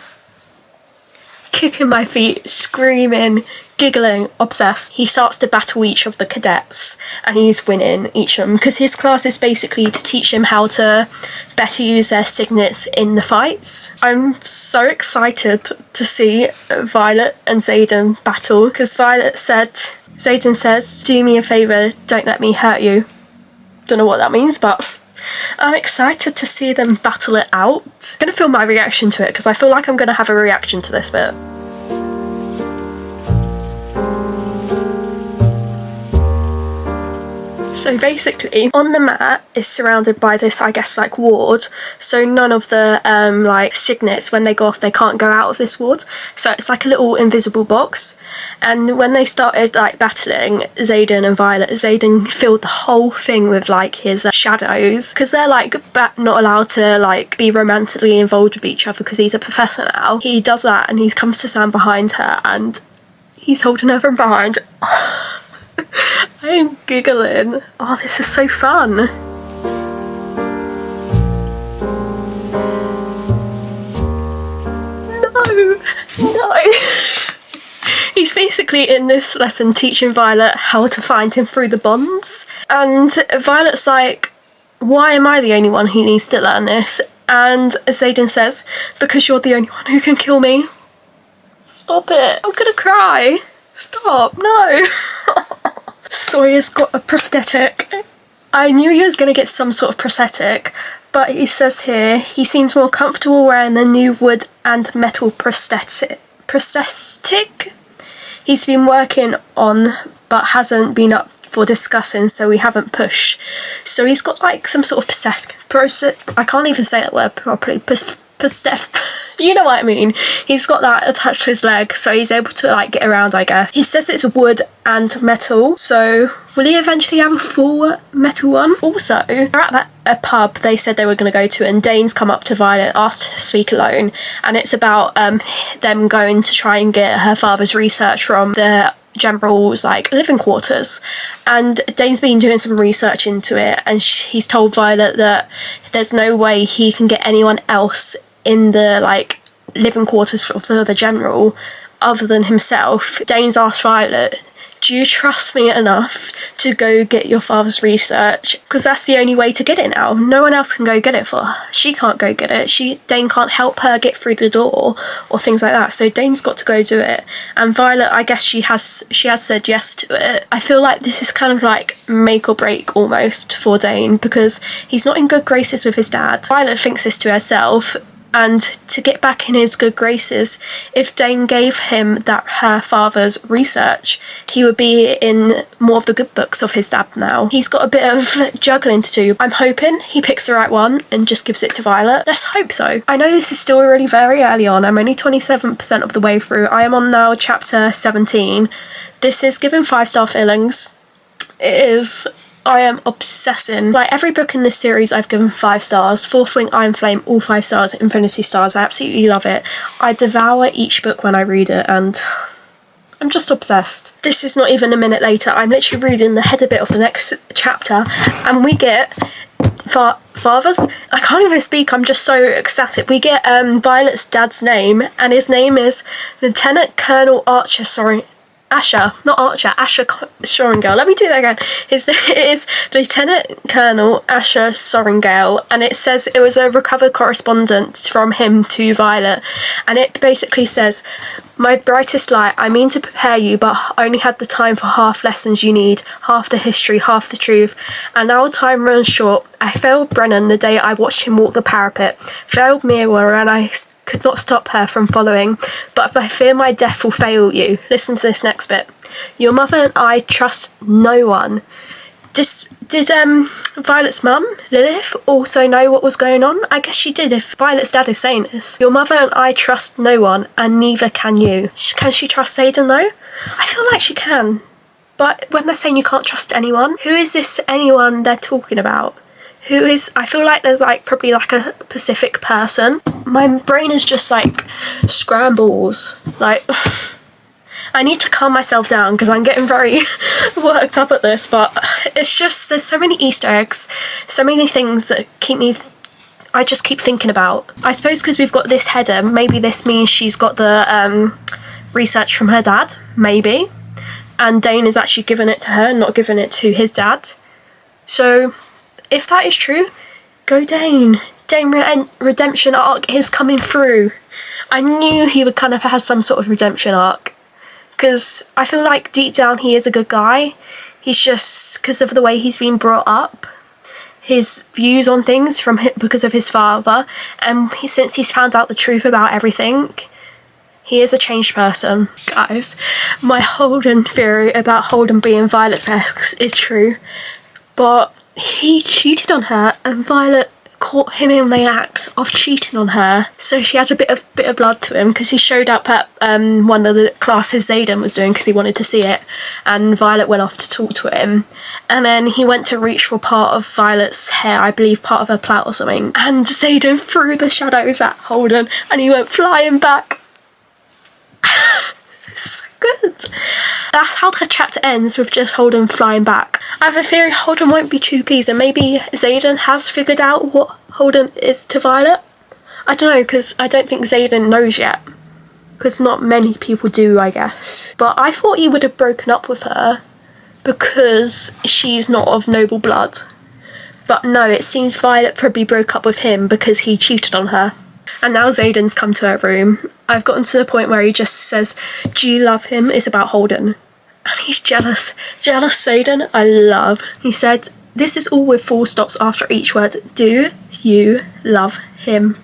Kicking my feet, screaming, giggling, obsessed. He starts to battle each of the cadets, and he's winning each of them, because his class is basically to teach him how to better use their signets in the fights. I'm so excited to see Violet and Xaden battle, because Xaden says, do me a favour, don't let me hurt you. Don't know what that means, but I'm excited to see them battle it out. I'm going to film my reaction to it, because I feel like I'm going to have a reaction to this bit. So basically, on the mat is surrounded by this, I guess, like ward. So none of the like signets, when they go off, they can't go out of this ward. So it's like a little invisible box. And when they started like battling Xaden and Violet, Xaden filled the whole thing with like his shadows, because they're like not allowed to like be romantically involved with each other because he's a professor now. He does that, and he comes to stand behind her, and he's holding her from behind. I am giggling. Oh, this is so fun. No. He's basically in this lesson teaching Violet how to find him through the bonds. And Violet's like, why am I the only one who needs to learn this? And Xaden says, because you're the only one who can kill me. Stop it. I'm gonna cry. Stop. No. Sawyer's got a prosthetic. I knew he was going to get some sort of prosthetic, but he says here he seems more comfortable wearing the new wood and metal prosthetic he's been working on but hasn't been up for discussing, so we haven't pushed. So he's got like some sort of I can't even say that word properly. You know what I mean. He's got that attached to his leg, so he's able to like get around, I guess. He says it's wood and metal, so will he eventually have a full metal one? Also, they're at a pub they said they were going to go to, and Dane's come up to Violet, asked to speak alone, and it's about them going to try and get her father's research from the General's like living quarters, and Dane's been doing some research into it, and he's told Violet that there's no way he can get anyone else in the like living quarters of the General other than himself. Dane's asked Violet, do you trust me enough to go get your father's research? Because that's the only way to get it now. No one else can go get it for her. She can't go get it. Dane can't help her get through the door or things like that. So Dane's got to go do it. And Violet, I guess she has said yes to it. I feel like this is kind of like make or break almost for Dane, because he's not in good graces with his dad. Violet thinks this to herself. And to get back in his good graces, if Dane gave him her father's research, he would be in more of the good books of his dad now. He's got a bit of juggling to do. I'm hoping he picks the right one and just gives it to Violet. Let's hope so. I know this is still really very early on. I'm only 27% of the way through. I am on now chapter 17. This is giving 5-star feelings. It is. I am obsessing. Like every book in this series I've given 5 stars. Fourth Wing, Iron Flame, all 5 stars. Infinity Stars, I absolutely love it. I devour each book when I read it, and I'm just obsessed. This is not even a minute later. I'm literally reading the header bit of the next chapter, and we get fathers. I can't even speak. I'm just so ecstatic. We get Violet's dad's name, and his name is Lieutenant Colonel Archer. Sorry. Asher, not Archer, Asher Sorrengail. Let me do that again. It is Lieutenant Colonel Asher Sorrengail, and it says it was a recovered correspondence from him to Violet, and it basically says, "My brightest light, I mean to prepare you, but only had the time for half lessons you need, half the history, half the truth, and now time runs short. I failed Brennan the day I watched him walk the parapet, failed Mirwa, and I could not stop her from following, but I fear my death will fail you." Listen to this next bit. "Your mother and I trust no one." Did Violet's mum, Lilith, also know what was going on? I guess she did if Violet's dad is saying this. "Your mother and I trust no one, and neither can you." Can she trust Xaden though? I feel like she can. But when they're saying you can't trust anyone, who is this anyone they're talking about? Who is... I feel like there's like probably like a Pacific person. My brain is just like scrambles. Like... I need to calm myself down because I'm getting very worked up at this, but it's just, there's so many Easter eggs, so many things that I just keep thinking about. I suppose because we've got this header, maybe this means she's got the research from her dad, maybe, and Dane is actually giving it to her, not giving it to his dad. So if that is true, go Dane. Dane redemption arc is coming through. I knew he would kind of have some sort of redemption arc, because I feel like deep down he is a good guy. He's just, because of the way he's been brought up, his views on things from him, because of his father, and since he's found out the truth about everything, he is a changed person. Guys, my Holden theory about Holden being Violet's ex is true, but he cheated on her and Violet caught him in the act of cheating on her, so she has a bit of blood to him, because he showed up at one of the classes Xaden was doing because he wanted to see it, and Violet went off to talk to him, and then he went to reach for part of Violet's hair, I believe part of her plait or something, and Xaden threw the shadows at Holden and he went flying back. So good. That's how the chapter ends, with just Holden flying back. I have a theory Holden won't be too pleased, and maybe Xaden has figured out what Holden is to Violet. I don't know, because I don't think Xaden knows yet, because not many people do, I guess. But I thought he would have broken up with her because she's not of noble blood. But no, it seems Violet probably broke up with him because he cheated on her. And now Xaden's come to her room. I've gotten to the point where he just says, "Do you love him?" It's about Holden. And he's jealous. Jealous Xaden, I love. He said, this is all with full stops after each word. "Do you love him?"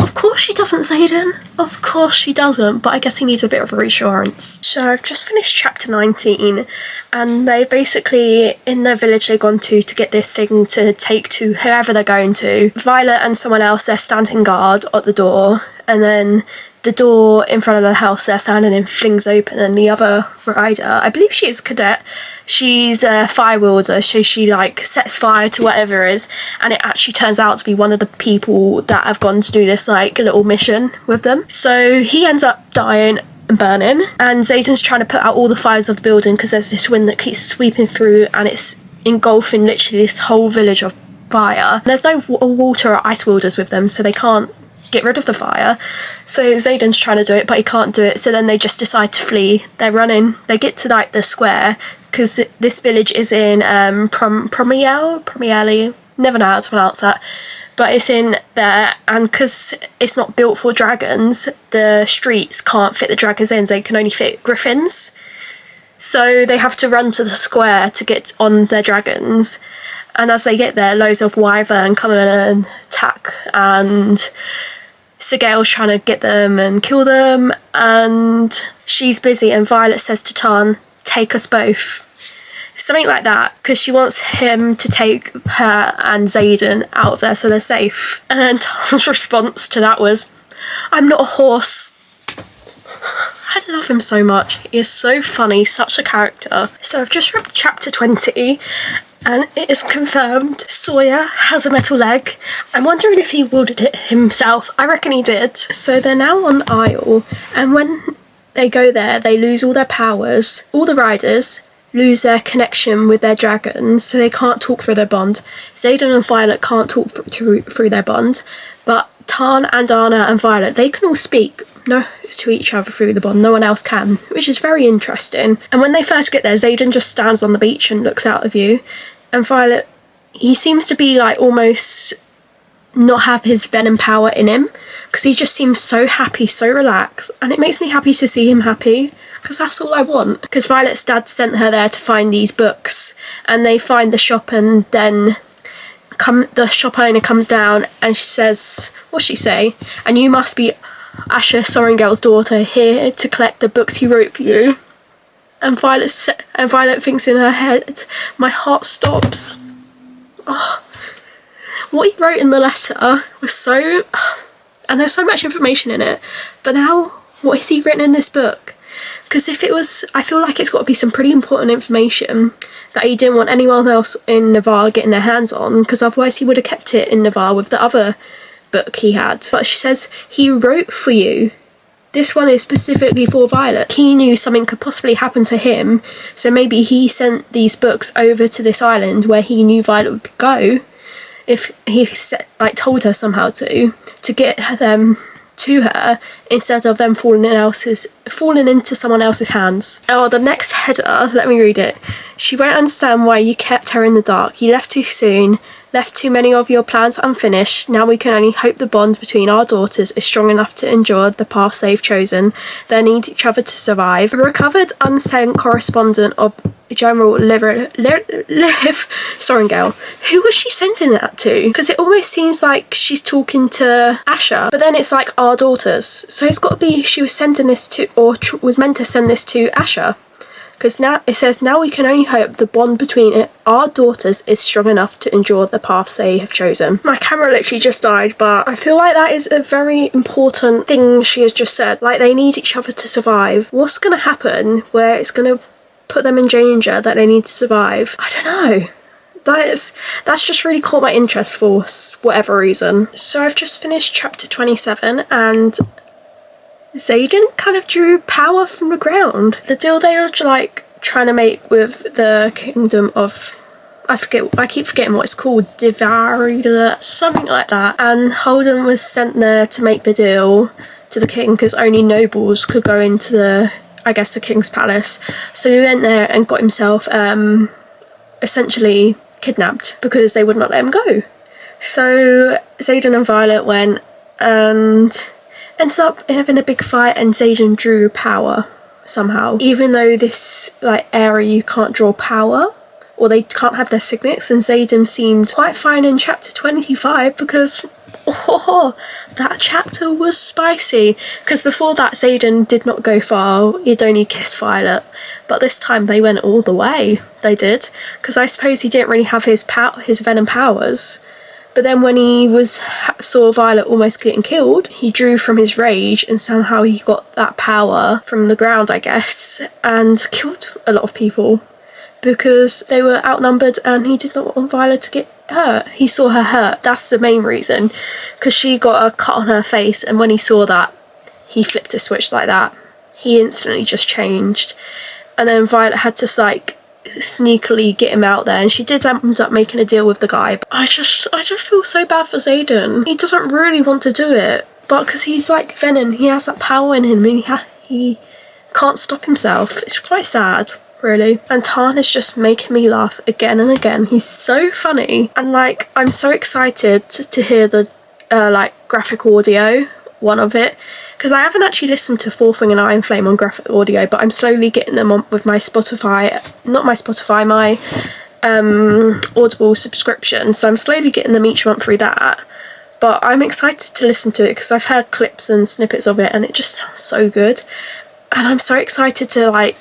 Of course she doesn't, Xaden. Of course she doesn't, but I guess he needs a bit of reassurance. So I've just finished chapter 19, and they basically, in their village they've gone to get this thing to take to whoever they're going to. Violet and someone else, they're standing guard at the door, and then the door in front of the house they're standing in flings open, and the other rider, I believe she's a cadet, she's a fire wielder, so she like sets fire to whatever it is, and it actually turns out to be one of the people that have gone to do this like little mission with them. So he ends up dying and burning, and Xaden's trying to put out all the fires of the building because there's this wind that keeps sweeping through and it's engulfing literally this whole village of fire. There's no water or ice wielders with them, so they can't get rid of the fire. So Xaden's trying to do it, but he can't do it, so then they just decide to flee. They're running, they get to like the square, because this village is in Promieli, never know how to pronounce that, but it's in there, and because it's not built for dragons, the streets can't fit the dragons in, they can only fit griffins, so they have to run to the square to get on their dragons. And as they get there, loads of wyvern come in and attack, and Sigale's trying to get them and kill them, and she's busy, and Violet says to Tarn, "Take us both." Something like that, because she wants him to take her and Xaden out of there so they're safe. And then Tarn's response to that was, "I'm not a horse." I love him so much. He is so funny, such a character. So I've just read chapter 20, and it is confirmed Sawyer has a metal leg. I'm wondering if he wielded it himself. I reckon he did. So they're now on the Isle, and when they go there, they lose all their powers. All the riders lose their connection with their dragons, so they can't talk through their bond. Xaden and Violet can't talk through their bond, but Tarn and Anna and Violet, they can all speak to each other through the bond. No one else can, which is very interesting. And when they first get there, Xaden just stands on the beach and looks out of view, and Violet, he seems to be like almost not have his venom power in him, because he just seems so happy, so relaxed, and it makes me happy to see him happy, because that's all I want. Because Violet's dad sent her there to find these books, and they find the shop, and then the shop owner comes down and she says, what's she say? And you must be Asher Sorrengail's daughter, here to collect the books he wrote for you. And Violet thinks in her head, my heart stops. Oh, what he wrote in the letter was so, and there's so much information in it, but now what has he written in this book? Because if it was, I feel like it's got to be some pretty important information that he didn't want anyone else in Navarre getting their hands on, because otherwise he would have kept it in Navarre with the other book he had. But she says, he wrote for you. This one is specifically for Violet. He knew something could possibly happen to him, so maybe he sent these books over to this island where he knew Violet would go, if he told her somehow to get them to her, instead of them falling into someone else's hands. Oh, the next header, let me read it. She won't understand why you kept her in the dark. You left too soon, left too many of your plans unfinished. Now we can only hope the bond between our daughters is strong enough to endure the paths they've chosen. They need each other to survive. A recovered unsent correspondent of General Liv Sorrengail. Who was she sending that to? Because it almost seems like she's talking to Asher, but then it's like our daughters. So it's got to be she was sending this to, or was meant to send this to Asher. Because now it says, now we can only hope the bond between our daughters is strong enough to endure the paths they have chosen. My camera literally just died, but I feel like that is a very important thing she has just said. Like, they need each other to survive. What's going to happen where it's going to put them in danger that they need to survive? I don't know. That's just really caught my interest for whatever reason. So I've just finished chapter 27, and Xaden kind of drew power from the ground. The deal they were like trying to make with the kingdom of, I keep forgetting what it's called, Divar, something like that. And Holden was sent there to make the deal to the king, because only nobles could go into the, I guess, the king's palace. So he went there and got himself essentially kidnapped, because they would not let him go. So Xaden and Violet went and ended up having a big fight, and Xaden drew power somehow. Even though this area you can't draw power, or they can't have their signets, and Xaden seemed quite fine in chapter 25, because that chapter was spicy. Because before that, Xaden did not go far, he'd only kissed Violet, but this time they went all the way. They did, because I suppose he didn't really have his venom powers. But then when he saw Violet almost getting killed, he drew from his rage, and somehow he got that power from the ground, I guess, and killed a lot of people because they were outnumbered, and he did not want Violet to get hurt. He saw her hurt. That's the main reason, because she got a cut on her face, and when he saw that, he flipped a switch like that. He instantly just changed, and then Violet had to sneakily get him out there, and she did end up making a deal with the guy. But I just feel so bad for Xaden. He doesn't really want to do it, but because he's like Venom, he has that power in him, and he can't stop himself. It's quite sad, really. And Tarn is just making me laugh again and again. He's so funny, and I'm so excited to hear the graphic audio one of it, because I haven't actually listened to Fourth Wing and Iron Flame on graphic audio, but I'm slowly getting them on with my my Audible subscription, so I'm slowly getting them each month through that. But I'm excited to listen to it, because I've heard clips and snippets of it, and it just sounds so good, and I'm so excited to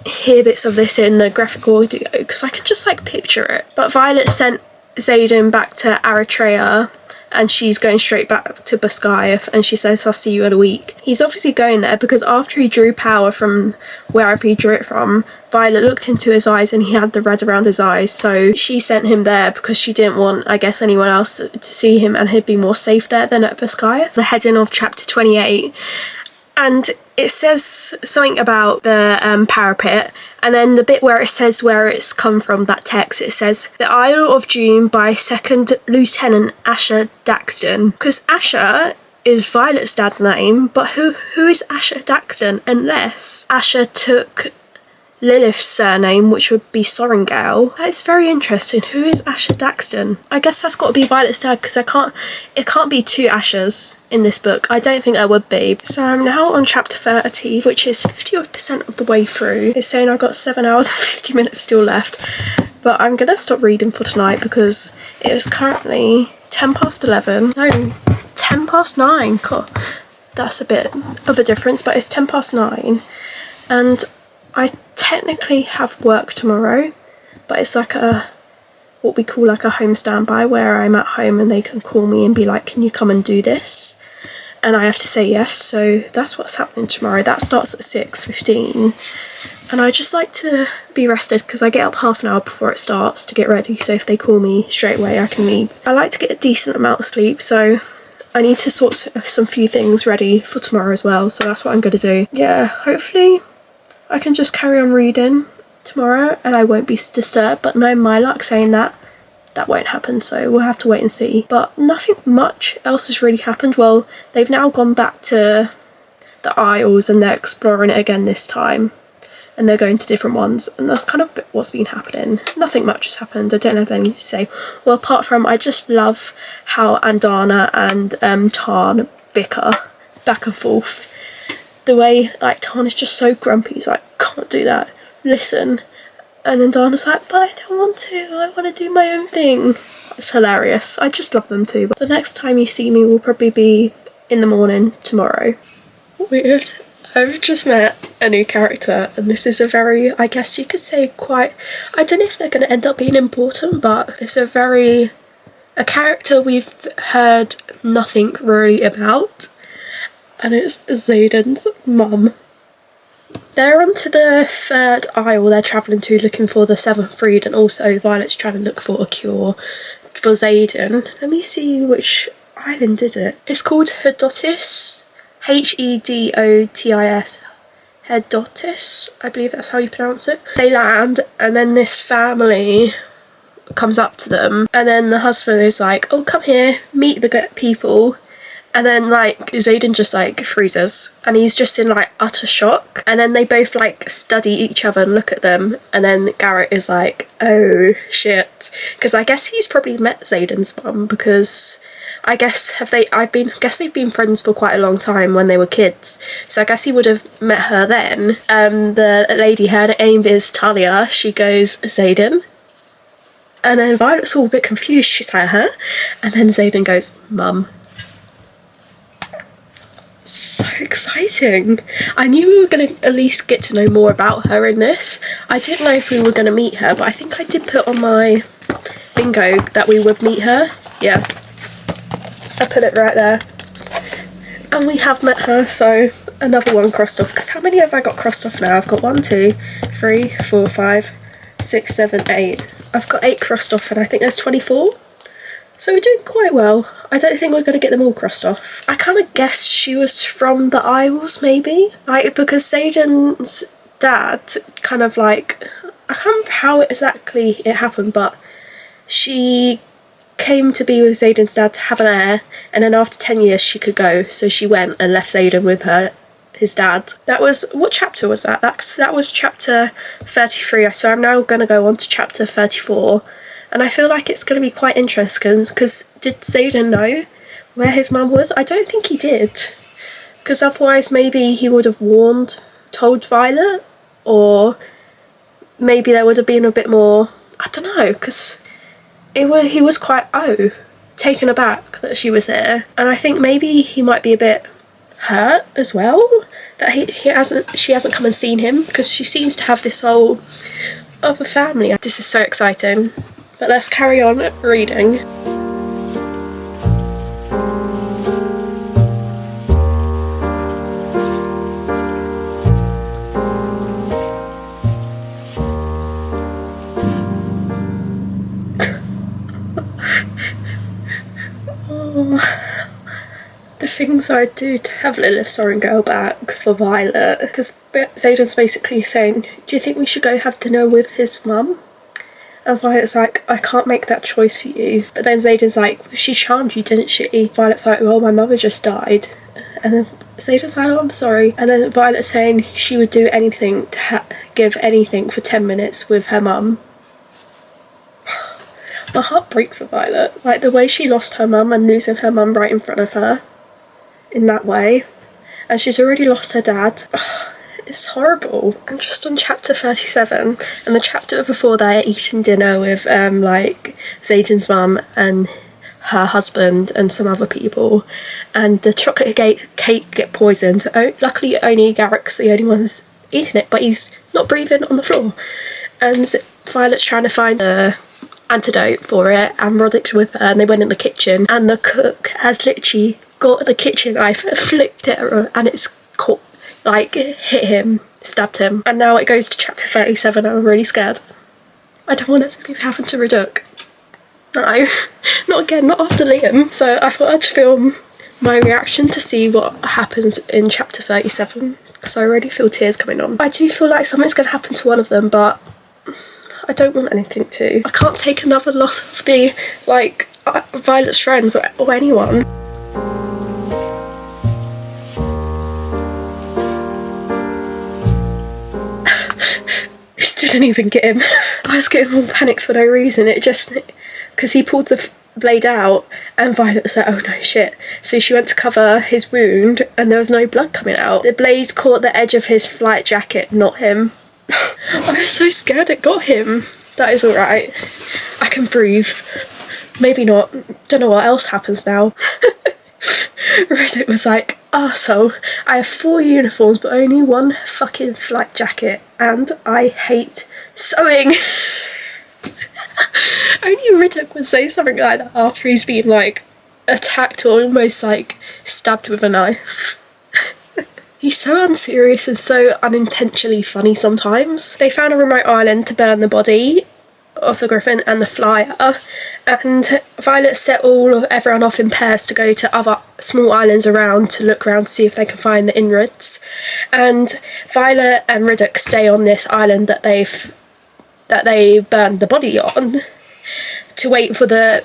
hear bits of this in the graphic audio, because I can just picture it. But Violet sent Xaden back to Eritrea, and she's going straight back to Bascaia, and she says, I'll see you in a week. He's obviously going there because after he drew power from wherever he drew it from, Violet looked into his eyes and he had the red around his eyes, so she sent him there because she didn't want, I guess, anyone else to see him, and he'd be more safe there than at Bascaia. The heading of chapter 28, and it says something about the parapet, and then the bit where it says where it's come from, that text, it says The Isle of Doom by 2nd Lieutenant Asher Daxton. Because Asher is Violet's dad's name, but who is Asher Daxton, unless Asher took Lilith's surname, which would be Sorrengail. That is very interesting. Who is Asher Daxton? I guess that's got to be Violet's dad, because it can't be two Ashers in this book. I don't think there would be. So I'm now on chapter 30, which is 50% of the way through. It's saying I've got 7 hours and 50 minutes still left, but I'm gonna stop reading for tonight because it is currently 10 past 11. No, 10 past 9. God, that's a bit of a difference, but it's 10 past 9, and I technically have work tomorrow, but it's like what we call like a home standby, where I'm at home and they can call me and be like, can you come and do this? And I have to say yes. So that's what's happening tomorrow. That starts at 6:15, and I just like to be rested because I get up half an hour before it starts to get ready, so if they call me straight away I can leave. I like to get a decent amount of sleep, so I need to sort some few things ready for tomorrow as well, so that's what I'm going to do. Yeah, hopefully I can just carry on reading tomorrow and I won't be disturbed, but no, my luck saying that won't happen, so we'll have to wait and see. But nothing much else has really happened. Well, they've now gone back to the Isles and they're exploring it again this time, and they're going to different ones, and that's kind of what's been happening. Nothing much has happened. I don't have anything to say. Well, apart from I just love how Andana and Tarn bicker back and forth. The way like Tarn is just so grumpy, he's like, can't do that, listen, and then Dana's like, but I don't want to, I want to do my own thing. It's hilarious. I just love them too. But the next time you see me will probably be in the morning tomorrow. Weird. I've just met a new character, and this is a very, I guess you could say quite, I don't know if they're going to end up being important, but it's a character we've heard nothing really about. And it's Xaden's mum. They're on to the third isle they're travelling to, looking for the seventh breed, and also Violet's trying to look for a cure for Xaden. Let me see which island is it. It's called Hedotis. Hedotis. Hedotis, I believe that's how you pronounce it. They land, and then this family comes up to them, and then the husband is like, oh, come here, meet the good people. And then like Xaden just like freezes, and he's just in like utter shock, and then they both like study each other and look at them, and then Garrett is like, oh shit, because I guess he's probably met Xaden's mum, because I guess they've been friends for quite a long time when they were kids, so I guess he would have met her then. The lady, her name is Talia, she goes, Xaden, and then Violet's all a bit confused, she's like, huh? And then Xaden goes, mum. So exciting. I knew we were going to at least get to know more about her in this. I didn't know if we were going to meet her, but I think I did put on my bingo that we would meet her. Yeah, I put it right there, and we have met her, so another one crossed off, because how many have I got crossed off now? I've got 1, 2, 3, 4, 5, 6, 7, 8. I've got 8 crossed off, and I think there's 24. So we're doing quite well. I don't think we're going to get them all crossed off. I kind of guessed she was from the Isles, maybe? Because Xaden's dad kind of like, I can't remember how exactly it happened, but she came to be with Xaden's dad to have an heir, and then after 10 years she could go, so she went and left Xaden with his dad. That was, what chapter was that? That was chapter 33, so I'm now going to go on to chapter 34. And I feel like it's going to be quite interesting, because did Xaden know where his mum was? I don't think he did, because otherwise maybe he would have told Violet, or maybe there would have been a bit more, I don't know, because he was quite taken aback that she was there, and I think maybe he might be a bit hurt as well that she hasn't come and seen him, because she seems to have this whole other family. This is so exciting. But let's carry on reading. Oh, the things I'd do to have Lilith Sorrengail back for Violet, because Xaden's basically saying, do you think we should go have dinner with his mum? And Violet's like, I can't make that choice for you. But then Xaden's like, well, she charmed you, didn't she? Violet's like, well, my mother just died. And then Xaden's like, oh, I'm sorry. And then Violet's saying she would do anything to give anything for 10 minutes with her mum. My heart breaks for Violet. Like, the way she lost her mum and losing her mum right in front of her in that way. And she's already lost her dad. It's horrible. I'm just on chapter 37, and the chapter before they're eating dinner with like Xaden's mum and her husband and some other people, and the chocolate cake get poisoned. Oh, luckily only Garrick's the only one that's eating it, but he's not breathing on the floor. And Violet's trying to find the antidote for it, and Roderick's with her, and they went in the kitchen, and the cook has literally got the kitchen knife, flipped it, and it's caught, like, hit him, stabbed him. And now it goes to chapter 37, and I'm really scared. I don't want anything to happen to Roderick. No, not again, not after Liam. So I thought I'd film my reaction to see what happens in chapter 37, because I already feel tears coming on. I do feel like something's going to happen to one of them, but I don't want anything to. I can't take another loss of the, like, Violet's friends or anyone. It didn't even get him. I was getting all panicked for no reason. It just, because he pulled the blade out and Violet was like, oh no, shit. So she went to cover his wound and there was no blood coming out. The blade caught the edge of his flight jacket, not him. I was so scared it got him. That is alright. I can breathe. Maybe not. Don't know what else happens now. Reddit was like, oh, so I have 4 uniforms but only 1 fucking flight jacket and I hate sewing. Only Riddick would say something like that after he's been like attacked or almost like stabbed with a knife. He's so unserious and so unintentionally funny sometimes. They found a remote island to burn the body of the griffin and the flyer, and Violet set everyone off in pairs to go to other small islands around to look around to see if they can find the inroads. And Violet and Riddick stay on this island that they burned the body on to wait for the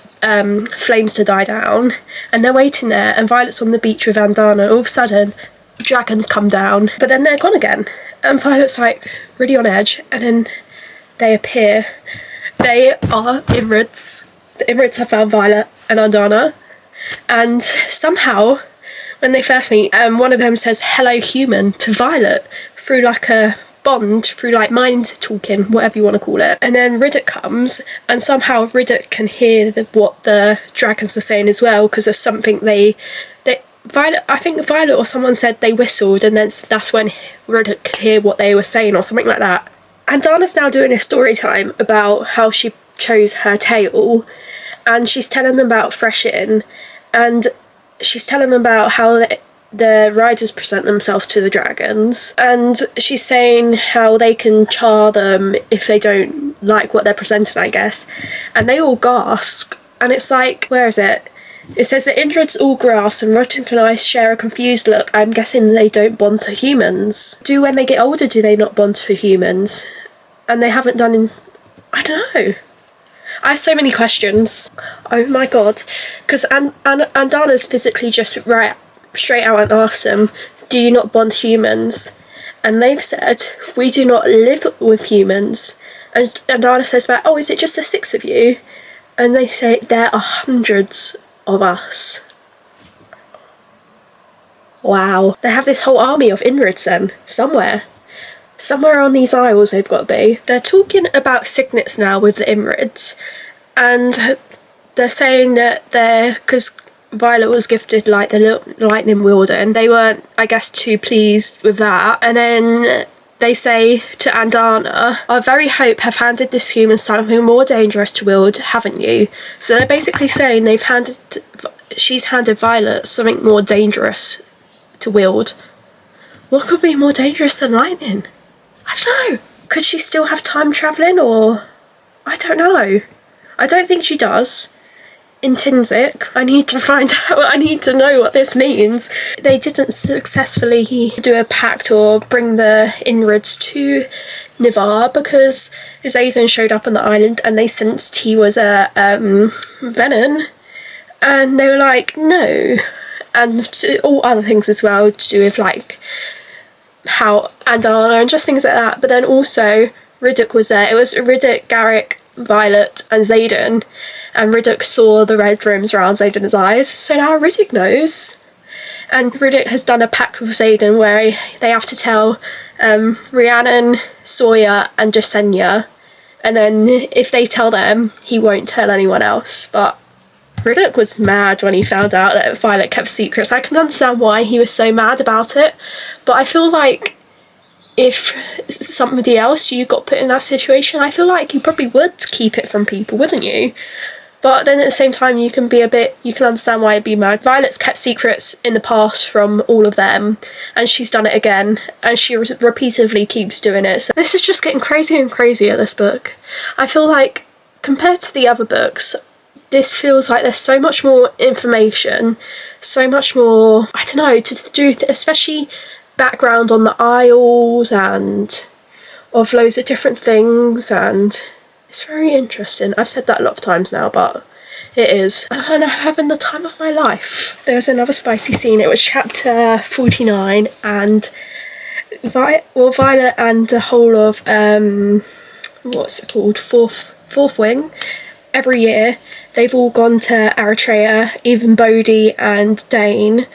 flames to die down, and they're waiting there, and Violet's on the beach with Andana. All of a sudden dragons come down, but then they're gone again, and Violet's like really on edge, and then they appear. They are Imrids. The Imrids have found Violet and Andana, and somehow when they first meet, one of them says hello human to Violet through like a bond, through like mind talking, whatever you want to call it. And then Riddick comes, and somehow Riddick can hear what the dragons are saying as well, because of something Violet, I think Violet or someone said they whistled, and then that's when Riddick could hear what they were saying or something like that. And Dana's now doing a story time about how she chose her tail, and she's telling them about freshen, and she's telling them about how the riders present themselves to the dragons, and she's saying how they can char them if they don't like what they're presenting, I guess. And they all gasp, and it's like, where is it? It says the Indrids all grasp and Roderick and I share a confused look. I'm guessing they don't bond to humans. When they get older, do they not bond to humans? And they haven't done in... I don't know. I have so many questions. Oh my god. Because Andana's physically just straight out and asked them, do you not bond humans? And they've said, we do not live with humans. And Andana says back, oh, is it just the 6 of you? And they say, there are hundreds of us. Wow. They have this whole army of Inrids then, somewhere on these isles they've got to be. They're talking about signets now with the Imrids, and they're saying that because Violet was gifted like the lightning wielder, and they weren't, I guess, too pleased with that. And then they say to Andana, I very hope have handed this human something more dangerous to wield, haven't you? So they're basically saying she's handed Violet something more dangerous to wield. What could be more dangerous than lightning? I don't know. Could she still have time travelling, or... I don't know. I don't think she does. Intrinsic. I need to find out. I need to know what this means. They didn't successfully do a pact or bring the Inrids to Nivar, because Zayden showed up on the island and they sensed he was a Venom, and they were like, no. And all other things as well to do with like how Andana and just things like that. But then also Riddick was there. It was Riddick, Garrick, Violet and Zayden, and Riddick saw the red rims around Zayden's eyes, so now Riddick knows. And Riddick has done a pact with Zayden where they have to tell Rhiannon, Sawyer and Jasenia, and then if they tell them, he won't tell anyone else. But Riddick was mad when he found out that Violet kept secrets. I can understand why he was so mad about it, but I feel like if somebody else you got put in that situation, I feel like you probably would keep it from people, wouldn't you? But then at the same time, you can understand why I'd be mad. Violet's kept secrets in the past from all of them, and she's done it again, and she repeatedly keeps doing it. So this is just getting crazier and crazier, this book. I feel like, compared to the other books, this feels like there's so much more information, so much more, I don't know, to do, especially background on the Isles and of loads of different things, and it's very interesting. I've said that a lot of times now, but it is. And I'm having the time of my life. There was another spicy scene. It was chapter 49, and Violet and the whole of what's it called, fourth wing, every year they've all gone to Eritrea, even Bodhi and Dane,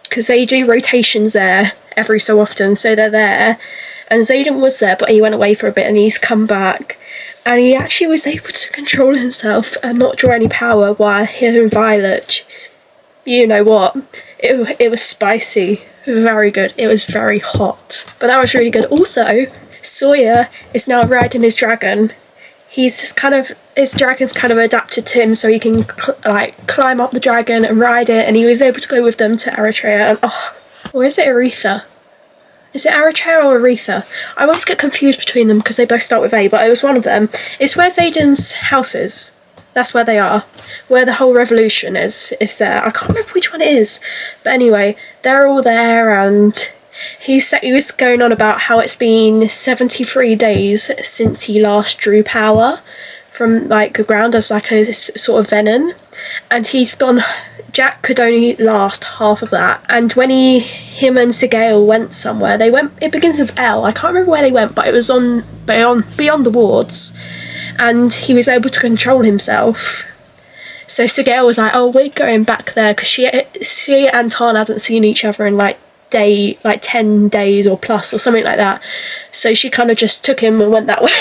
because they do rotations there every so often, so they're there. And Zayden was there, but he went away for a bit and he's come back, and he actually was able to control himself and not draw any power, while him and Violet, you know what, it was spicy, very good. It was very hot, but that was really good. Also, Sawyer is now riding his dragon. His dragon's kind of adapted to him, so he can like climb up the dragon and ride it, and he was able to go with them to Eritrea. And or is it Aretha? Is it Eritrea or Aretha? I always get confused between them because they both start with A, but it was one of them. It's where Zayden's house is. That's where they are. Where the whole revolution is there. I can't remember which one it is. But anyway, they're all there, and he was going on about how it's been 73 days since he last drew power from like the ground as like a sort of venom, and he's gone. Jack could only last half of that, and when him and Sigale went somewhere, they went, it begins with L, I can't remember where they went, but it was on beyond the wards, and he was able to control himself. So Sigale was like, oh, we're going back there, because she and Tarn hadn't seen each other in like 10 days or plus or something like that, so she kind of just took him and went that way.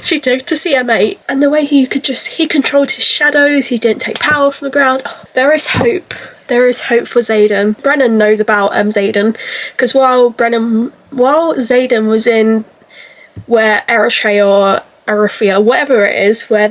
She took to see her mate, and the way he controlled his shadows, he didn't take power from the ground. There is hope for Zayden. Brennan knows about Zayden, because while Zayden was in where Eritrea or Arifia, whatever it is, where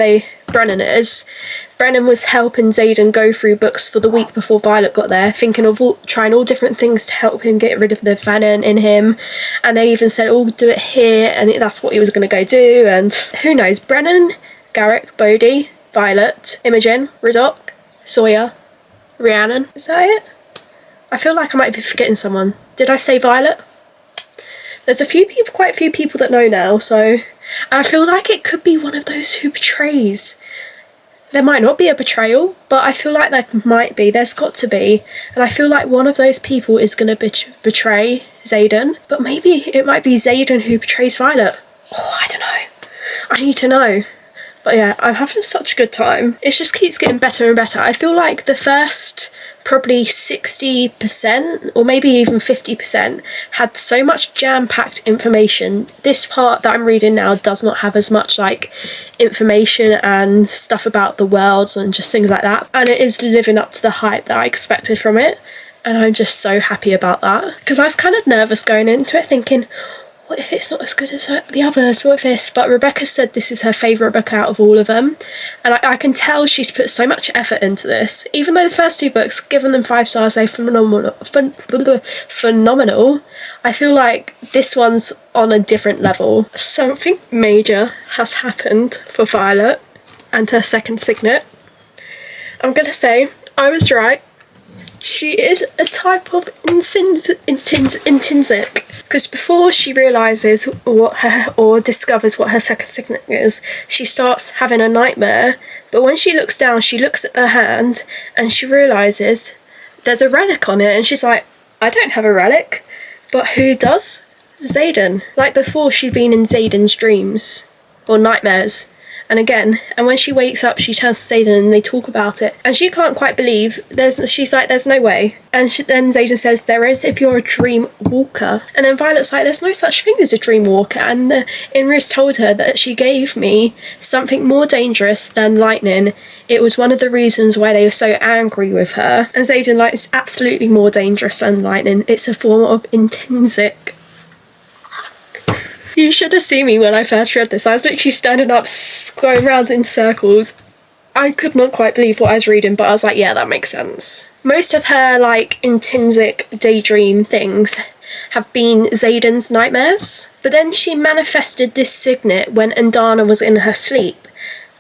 Brennan was helping Zayden go through books for the week before Violet got there, thinking of trying all different things to help him get rid of the venom in him, and they even said, oh, do it here, and that's what he was going to go do. And who knows, Brennan, Garrick, Bodhi, Violet, Imogen, Riddock, Sawyer, Rhiannon, is that it? I feel like I might be forgetting someone. Did I say Violet? There's quite a few people that know now, so I feel like it could be one of those who betrays. There might not be a betrayal, but I feel like there might be. There's got to be. And I feel like one of those people is going to betray Zayden. But maybe it might be Zayden who betrays Violet. Oh, I don't know. I need to know. But yeah, I'm having such a good time. It just keeps getting better and better. I feel like the first probably 60% or maybe even 50% had so much jam-packed information. This part that I'm reading now does not have as much like information and stuff about the worlds and just things like that, and it is living up to the hype that I expected from it, and I'm just so happy about that, because I was kind of nervous going into it thinking, what if it's not as good as the others, what if this? But Rebecca said this is her favourite book out of all of them, and I can tell she's put so much effort into this. Even though the first two books, given them 5 stars, they're phenomenal, I feel like this one's on a different level. Something major has happened for Violet and her second signet. I'm gonna say I was right. She is a type of intrinsic. Because before she realises or discovers what her second signet is, she starts having a nightmare. But when she looks down, she looks at her hand and she realises there's a relic on it, and she's like, I don't have a relic. But who does? Xaden. Like before, she'd been in Xaden's dreams or nightmares. And when she wakes up, she turns to Xaden and they talk about it. And she can't quite believe, she's like, there's no way. And then Xaden says, there is if you're a dream walker. And then Violet's like, there's no such thing as a dream walker. And Imris told her that she gave me something more dangerous than lightning. It was one of the reasons why they were so angry with her. And Xaden like, it's absolutely more dangerous than lightning. It's a form of intrinsic. You should have seen me when I first read this. I was literally standing up, going around in circles. I could not quite believe what I was reading, but I was like, yeah, that makes sense. Most of her, like, intrinsic daydream things have been Xaden's nightmares. But then she manifested this signet when Andana was in her sleep.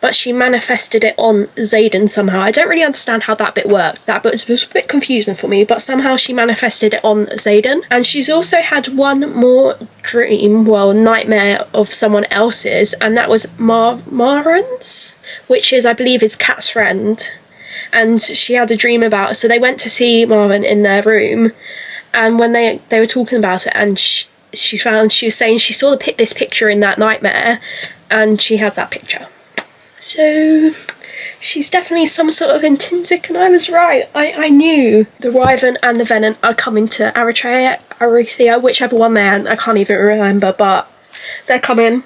But she manifested it on Xaden somehow. I don't really understand how that bit worked. That bit was a bit confusing for me, but somehow she manifested it on Xaden. And she's also had one more dream, well, nightmare of someone else's, and that was Maren's, which is, I believe, is Kat's friend. And she had a dream about it. So they went to see Maren in their room, and when they were talking about it, and she was saying she saw this picture in that nightmare, and she has that picture. So she's definitely some sort of intrinsic, and I was right. I knew the Wyvern and the Venom are coming to Eritrea, whichever one they are. I can't even remember, but they're coming.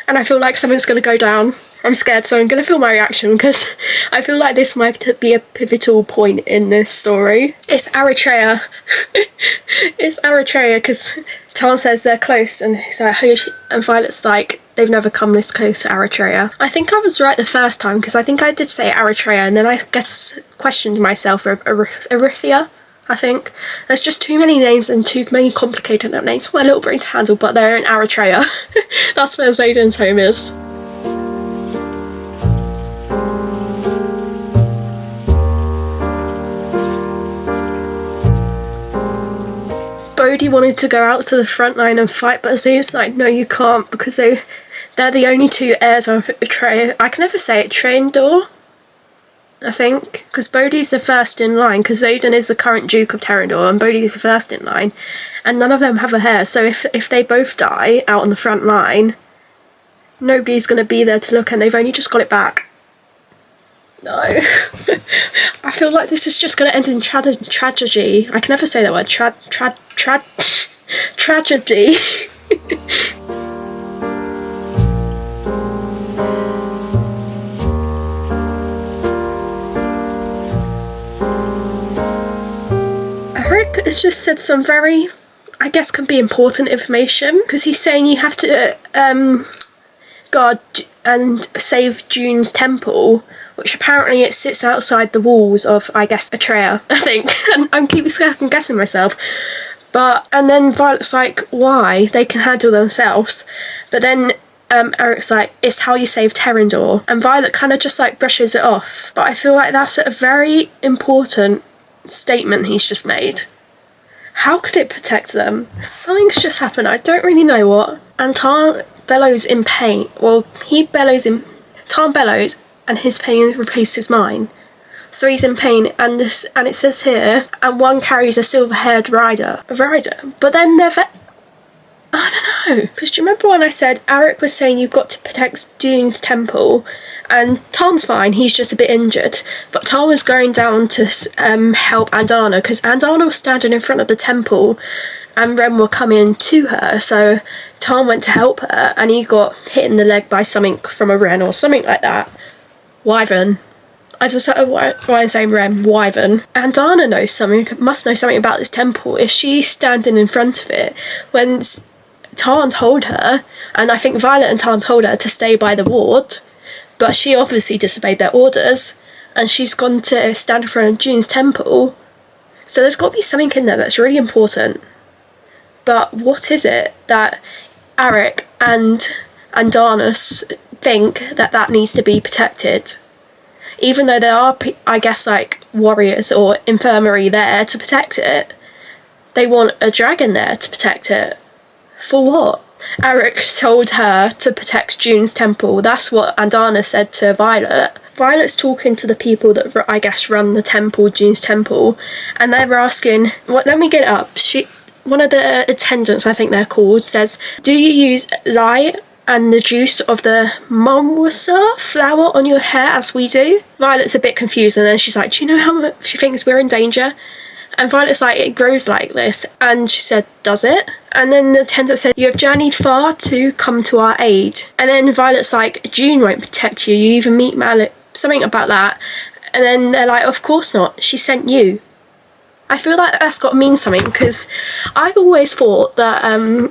And I feel like something's going to go down. I'm scared, so I'm going to film my reaction because I feel like this might be a pivotal point in this story. It's Eritrea. It's Eritrea because Tarn says they're close, and so and Violet's like, they've never come this close to Eritrea. I think I was right the first time because I think I did say Eritrea, and then I guess questioned myself for Erythia. I think there's just too many names and too many complicated names for my little brain to handle, but they're in Eritrea. That's where Xaden's home is. Bodhi wanted to go out to the front line and fight, but Xaden's like, no, you can't, because they're the only two heirs of Trey. I can never say it. Trendor, I think, because Bodhi's the first in line, because Xaden is the current Duke of Terrandor, and Bodhi's the first in line, and none of them have a heir. So if they both die out on the front line, nobody's going to be there to look, and they've only just got it back. No. I feel like this is just going to end in tragedy. I can never say that word. Tragedy. Eric has just said some very, I guess, could be important information, because he's saying you have to guard and save June's temple, which apparently it sits outside the walls of, I guess, Atreya, I think. And I'm keep second guessing myself. And then Violet's like, why? They can handle themselves. But then Eric's like, it's how you save Terrandor. And Violet kind of just like brushes it off. But I feel like that's a very important statement he's just made. How could it protect them? Something's just happened. I don't really know what. And Tarn bellows in pain. Well, Tarn bellows, and his pain replaces mine. So he's in pain, and it says here, and one carries a silver-haired rider. But then they're I don't know. Because do you remember when I said Eric was saying you've got to protect Dune's temple, and Tarn's fine, he's just a bit injured. But Tarn was going down to help Andana, because Andana was standing in front of the temple, and Ren were coming to her, so Tarn went to help her, and he got hit in the leg by something from a Ren or something like that. Wyvern. I just don't know why I'm saying Ren. Wyvern. Andana must know something about this temple if she's standing in front of it when Tarn told her, and I think Violet and Tarn told her to stay by the ward, but she obviously disobeyed their orders, and she's gone to stand in front of June's temple. So there's got to be something in there that's really important. But what is it that Eric and Andana think that needs to be protected? even though there are, I guess, like warriors or infirmary there to protect it, they want a dragon there to protect it. For what? Eric told her to protect June's temple. That's what Andana said to Violet. Violet's talking to the people that, I guess, run the temple, June's temple, and they were asking, let me get it up. One of the attendants, I think they're called, says, do you use lye and the juice of the mimosa flower on your hair as we do? Violet's a bit confused, and then she's like, do you know how much she thinks we're in danger? And Violet's like, it grows like this. And she said, does it? And then the attendant said, you have journeyed far to come to our aid. And then Violet's like, June won't protect you. You even meet Malik. Something about that. And then they're like, of course not. She sent you. I feel like that's got to mean something, because I've always thought that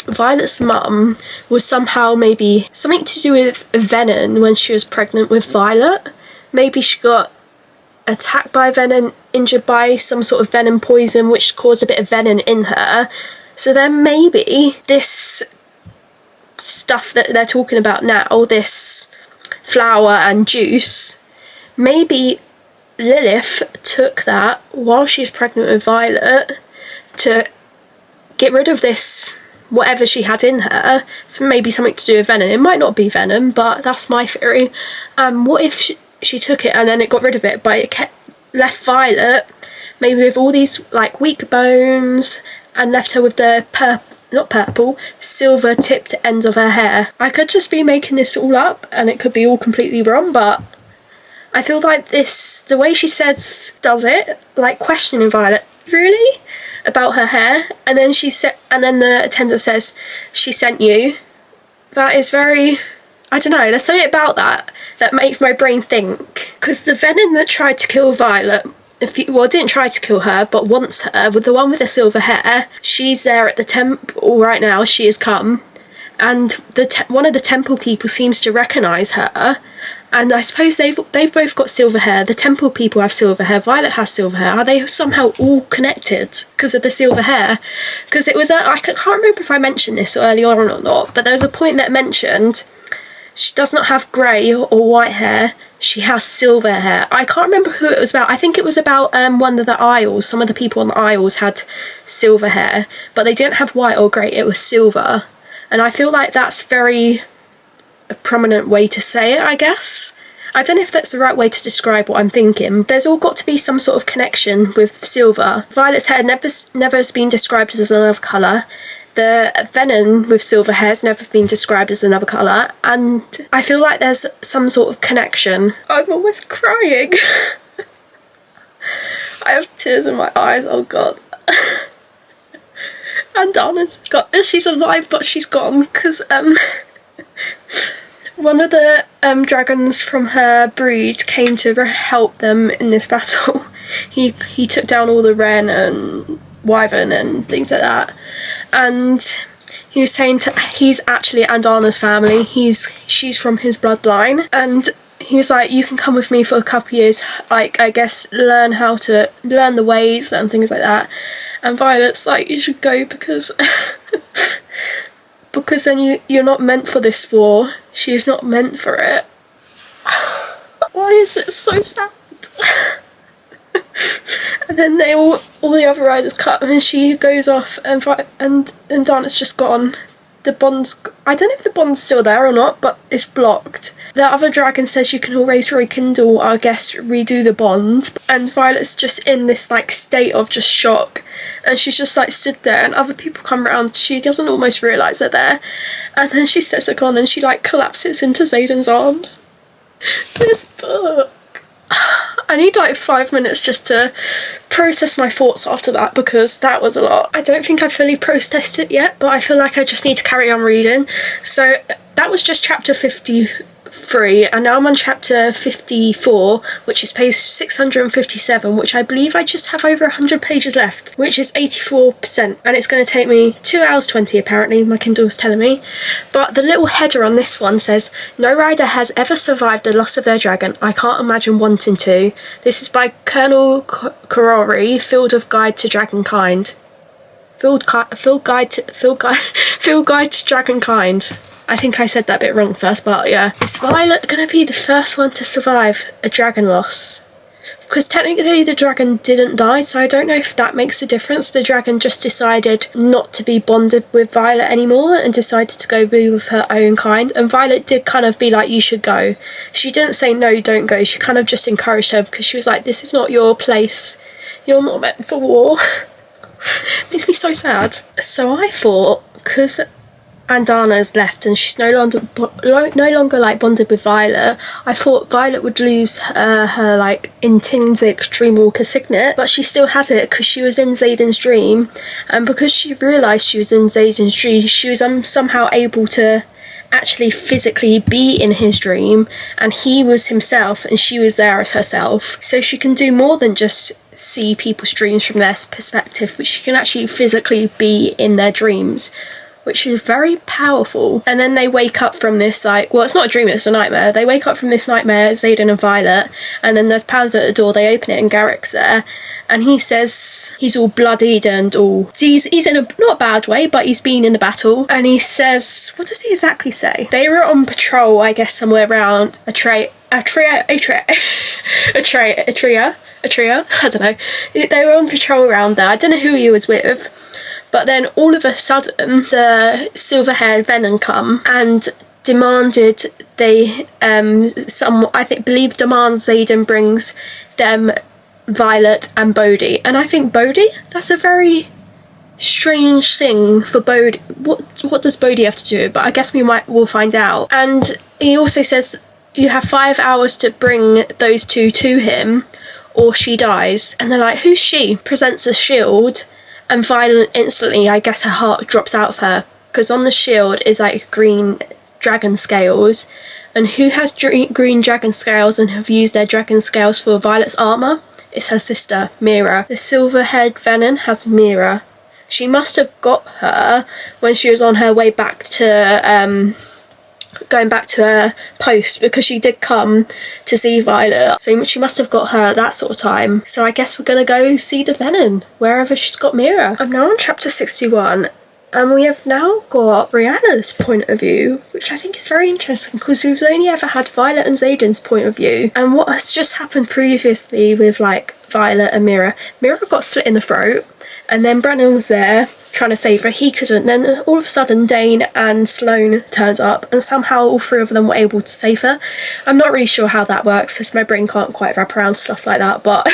Violet's mum was somehow maybe something to do with venom when she was pregnant with Violet. Maybe she got attacked by venom, injured by some sort of venom poison which caused a bit of venom in her. So then maybe this stuff that they're talking about now, this flour and juice, maybe Lilith took that while she's pregnant with Violet to get rid of this whatever she had in her. So maybe something to do with venom. It might not be venom, but that's my theory. What if she took it and then it got rid of it, but it left Violet maybe with all these like weak bones, and left her with the silver tipped ends of her hair? I could just be making this all up and it could be all completely wrong, but I feel like the way she says does it, like questioning Violet, really? About her hair? And then and then the attendant says, she sent you. That is very, I don't know, there's something about that makes my brain think. Because the venom that tried to kill Violet, didn't try to kill her, but wants her, with the one with the silver hair, she's there at the temple right now, she has come. And one of the temple people seems to recognise her. And I suppose they've both got silver hair. The temple people have silver hair. Violet has silver hair. Are they somehow all connected because of the silver hair? Because it was I can't remember if I mentioned this early on or not, but there was a point that mentioned she does not have grey or white hair. She has silver hair. I can't remember who it was about. I think it was about one of the Isles. Some of the people on the Isles had silver hair, but they didn't have white or grey. It was silver. And I feel like that's very a prominent way to say it, I guess. I don't know if that's the right way to describe what I'm thinking. There's all got to be some sort of connection with silver. Violet's hair never has been described as another colour. The venom with silver hair has never been described as another colour. And I feel like there's some sort of connection. I'm almost crying. I have tears in my eyes, oh god. And Donna's got, she's alive but she's gone, because one of the dragons from her breed came to help them in this battle. He took down all the wren and wyvern and things like that, and he was saying he's actually Andana's family. She's from his bloodline, and he was like, you can come with me for a couple of years, like I guess learn the ways and things like that. And Violet's like, you should go because because then you're not meant for this war. She is not meant for it. Why is it so sad? And then all the other riders cut, and she goes off, and Dana's just gone. The bond's, I don't know if the bond's still there or not, but it's blocked. The other dragon says you can always rekindle, I guess, redo the bond. And Violet's just in this like state of just shock, and she's just like stood there, and other people come around. She doesn't almost realise they're there, and then she sets it on and she like collapses into Zayden's arms. This book. I need like 5 minutes just to process my thoughts after that, because that was a lot. I don't think I've fully processed it yet, but I feel like I just need to carry on reading. So that was just chapter 53, and now I'm on chapter 54, which is page 657, which I believe I just have over 100 pages left, which is 84%, and it's going to take me 2 hours 20 apparently, my Kindle's telling me. But the little header on this one says, no rider has ever survived the loss of their dragon. I can't imagine wanting to. This is by Colonel Karori, Field Guide to Dragonkind. Field Guide to Dragonkind. I think I said that bit wrong first, but yeah. Is Violet gonna be the first one to survive a dragon loss? Because technically the dragon didn't die, so I don't know if that makes a difference. The dragon just decided not to be bonded with Violet anymore and decided to go be with her own kind. And Violet did kind of be like, you should go. She didn't say no, don't go. She kind of just encouraged her because she was like, this is not your place. You're not meant for war. Makes me so sad. So I thought, because Andana's left and she's no longer like bonded with Violet, I thought Violet would lose her like intrinsic Dreamwalker signet, but she still had it because she was in Xaden's dream, and because she realised she was in Xaden's dream, she was somehow able to actually physically be in his dream, and he was himself and she was there as herself. So she can do more than just see people's dreams from their perspective, but she can actually physically be in their dreams, which is very powerful. And then they wake up from this, like, well, it's not a dream, it's a nightmare. They wake up from this nightmare, Xaden and Violet, and then there's Paz at the door. They open it and Garrick's there, and he says he's all bloodied and all, he's in a not a bad way, but he's been in the battle. And he says, what does he exactly say? They were on patrol, I guess, somewhere around Atria, I don't know. They were on patrol around there. I don't know who he was with. But then all of a sudden, the silver-haired Venom come and demanded demands Xaden brings them Violet and Bodhi. And I think Bodhi, that's a very strange thing for Bodhi. What does Bodhi have to do? But I guess we'll find out. And he also says you have 5 hours to bring those two to him, or she dies. And they're like, who's she? Presents a shield. And Violet instantly, I guess her heart drops out of her, because on the shield is like green dragon scales. And who has green dragon scales and have used their dragon scales for Violet's armour? It's her sister, Mira. The silver-haired Venom has Mira. She must have got her when she was on her way back to going back to her post, because she did come to see Violet, so she must have got her at that sort of time. So I guess we're gonna go see the Venom wherever she's got Mira. I'm now on chapter 61, and we have now got Brianna's point of view, which I think is very interesting because we've only ever had Violet and Xaden's point of view. And what has just happened previously with like Violet and Mira got slit in the throat, and then Brennan was there trying to save her. He couldn't. Then all of a sudden Dane and Sloane turned up, and somehow all three of them were able to save her. I'm not really sure how that works because my brain can't quite wrap around stuff like that, but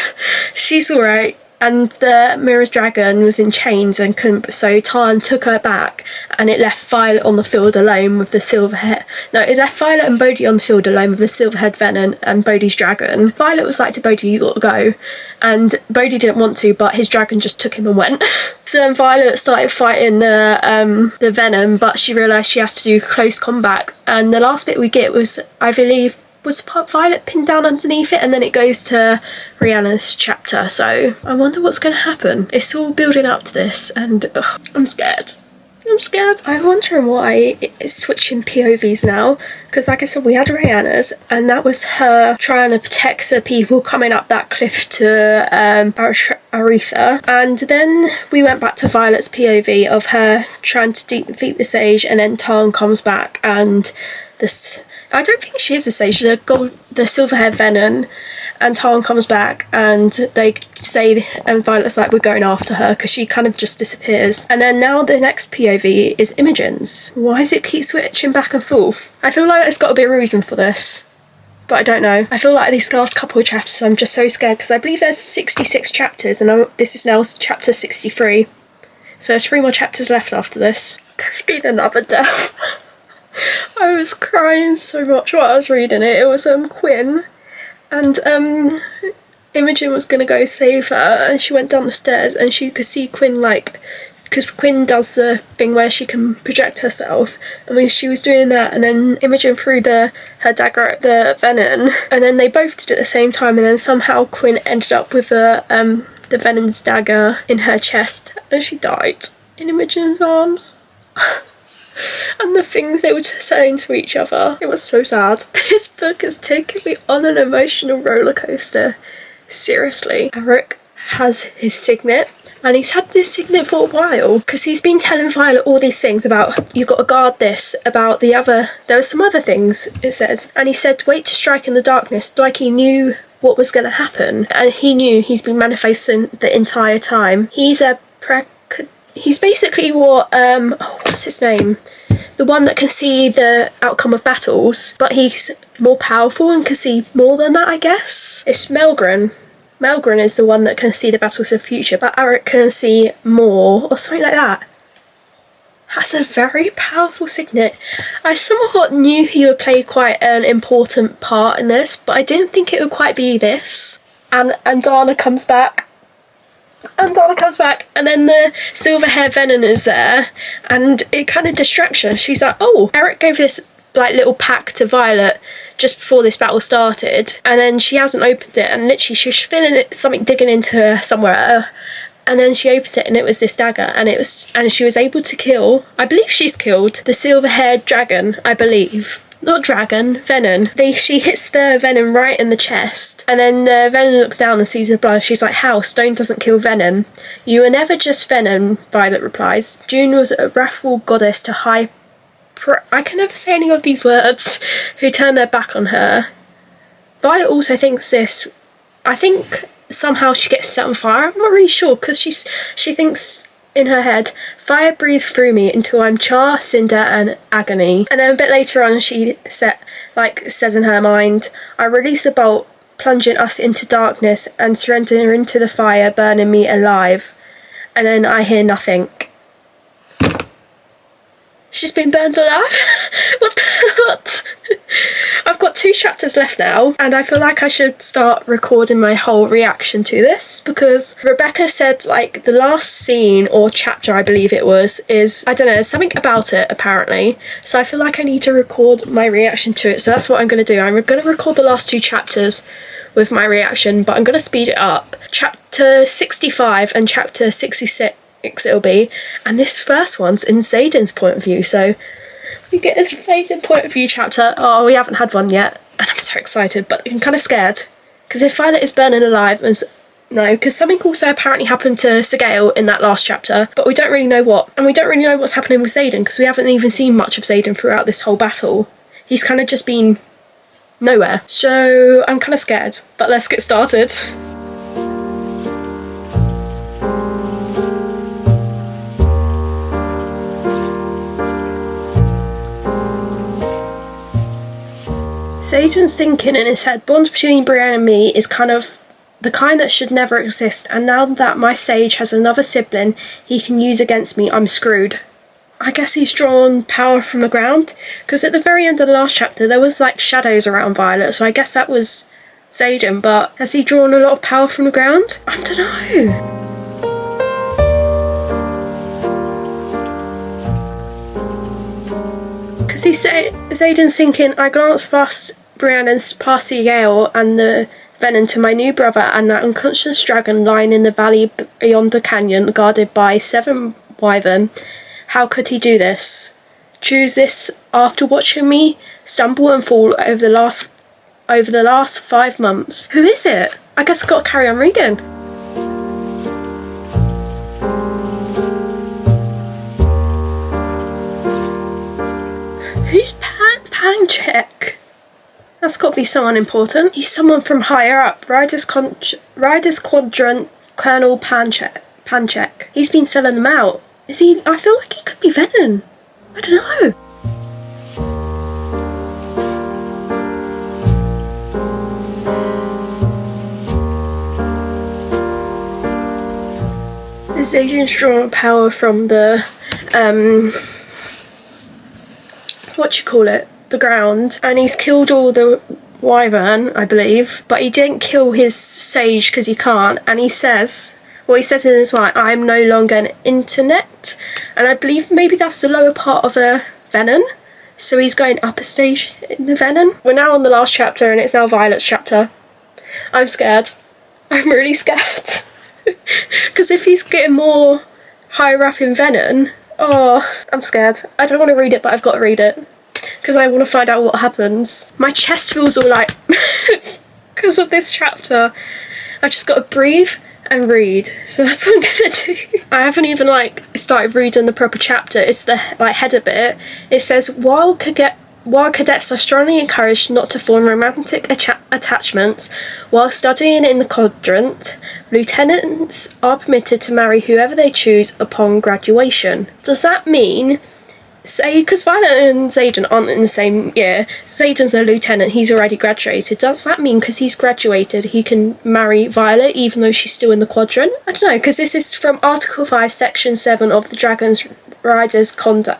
she's alright. And the Mira's dragon was in chains and couldn't, so Tarn took her back, and it left Violet on the field alone with the silverhead. No, it left Violet and Bodhi on the field alone with the silverhead Venom and Bodhi's dragon. Violet was like to Bodhi, you gotta go. And Bodhi didn't want to, but his dragon just took him and went. So then Violet started fighting the Venom, but she realised she has to do close combat. And the last bit we get was, I believe, was Violet pinned down underneath it, and then it goes to Rihanna's chapter. So I wonder what's going to happen. It's all building up to this, and I'm scared. I'm wondering why it's switching POVs now, because like I said, we had Rihanna's, and that was her trying to protect the people coming up that cliff to Aretha, and then we went back to Violet's POV of her trying to defeat the sage, and then Tarn comes back, and this, I don't think she is the sage, the silver-haired Venom, and Tarn comes back, and they say, and Violet's like, we're going after her, because she kind of just disappears. And then now the next POV is Imogen's. Why does it keep switching back and forth? I feel like there's got to be a reason for this, but I don't know. I feel like these last couple of chapters, I'm just so scared, because I believe there's 66 chapters, and this is now chapter 63. So there's 3 more chapters left after this. There's been another death. I was crying so much while I was reading it. It was Quinn, and Imogen was gonna go save her, and she went down the stairs, and she could see Quinn, like, because Quinn does the thing where she can project herself, and when she was doing that, and then Imogen threw her dagger at the Venom, and then they both did it at the same time, and then somehow Quinn ended up with the Venom's dagger in her chest, and she died in Imogen's arms. And the things they were saying to each other, it was so sad. This book has taken me on an emotional roller coaster. Seriously. Eric has his signet, And he's had this signet for a while because he's been telling Violet all these things about you've got to guard this, about the other, there were some other things it says. And he said wait to strike in the darkness, like he knew what was going to happen. And he knew he's been manifesting the entire time. He's basically what, what's his name? The one that can see the outcome of battles, but he's more powerful and can see more than that, I guess. It's Melgren. Melgren is the one that can see the battles of the future, but Eric can see more, or something like that. That's a very powerful signet. I somewhat knew he would play quite an important part in this, but I didn't think it would quite be this. And Dana comes back. And then the silver hair Venom is there, and it kind of distracts her. She's like, oh, Eric gave this like little pack to Violet just before this battle started, and then she hasn't opened it, and literally she was feeling it, something digging into her somewhere, and then she opened it and it was this dagger, and she was able to kill, I believe she's killed the silver haired dragon, I believe. Not dragon, Venom. She hits the Venom right in the chest, and then Venom looks down and sees the blood. She's like, how? Stone doesn't kill Venom. You were never just Venom, Violet replies. June was a wrathful goddess to high I can never say any of these words, who turned their back on her. Violet also thinks this, I think somehow she gets set on fire. I'm not really sure, because she thinks in her head, fire breathes through me until I'm char, cinder and agony. And then a bit later on she says in her mind, I release a bolt, plunging us into darkness and surrender into the fire, burning me alive. And then I hear nothing. She's been burned alive? What? I've got 2 chapters left now, and I feel like I should start recording my whole reaction to this, because Rebecca said like the last scene or chapter, I believe it was, is, I don't know, there's something about it apparently, so I feel like I need to record my reaction to it. So that's what I'm going to do. I'm going to record the last 2 chapters with my reaction, but I'm going to speed it up. Chapter 65 and chapter 66 it'll be, and this first one's in Xaden's point of view, so we get this Xaden point of view chapter. Oh, we haven't had one yet, and I'm so excited, but I'm kind of scared, because if Violet is burning alive, because something also apparently happened to Sigale in that last chapter, but we don't really know what, and we don't really know what's happening with Xaden, because we haven't even seen much of Xaden throughout this whole battle. He's kind of just been nowhere, so I'm kind of scared, but let's get started. Xaden's thinking in his head, bond between Brienne and me is the kind that should never exist, and now that my sage has another sibling he can use against me, I'm screwed. I guess he's drawn power from the ground, because at the very end of the last chapter there was like shadows around Violet, so I guess that was Xaden, but has he drawn a lot of power from the ground? I don't know. Because Xaden's thinking, I glance past Brienne and past Sigale and the Venom to my new brother and that unconscious dragon lying in the valley beyond the canyon, guarded by 7 wyvern. How could he do this? Choose this after watching me stumble and fall over the last 5 months. Who is it? I guess I've got to carry on reading. Who's Panchek? That's got to be someone important. He's someone from higher up. Riders Quadrant Colonel Panchek. He's been selling them out. Is he? I feel like he could be Venom. I don't know. This agent's drawn power from the the ground, and he's killed all the wyvern, I believe, but he didn't kill his sage because he can't, and he says in his right, I'm no longer an internet, and I believe maybe that's the lower part of a Venom, so he's going up a stage in the Venom. We're now on the last chapter, and it's now Violet's chapter. I'm scared. I'm really scared. Because if he's getting more higher up in Venom, oh, I'm scared. I don't want to read it, but I've got to read it, because I want to find out what happens. My chest feels all like, because of this chapter. I've just got to breathe and read. So that's what I'm gonna do. I haven't even like started reading the proper chapter. It's the like header bit. It says, while cadets are strongly encouraged not to form romantic attachments while studying in the quadrant, lieutenants are permitted to marry whoever they choose upon graduation. Does that mean, say, because Violet and Xaden aren't in the same year, Xaden's a lieutenant, he's already graduated, does that mean because he's graduated he can marry Violet even though she's still in the quadrant? I don't know, because this is from Article 5 Section 7 of the Dragon's Riders Codex.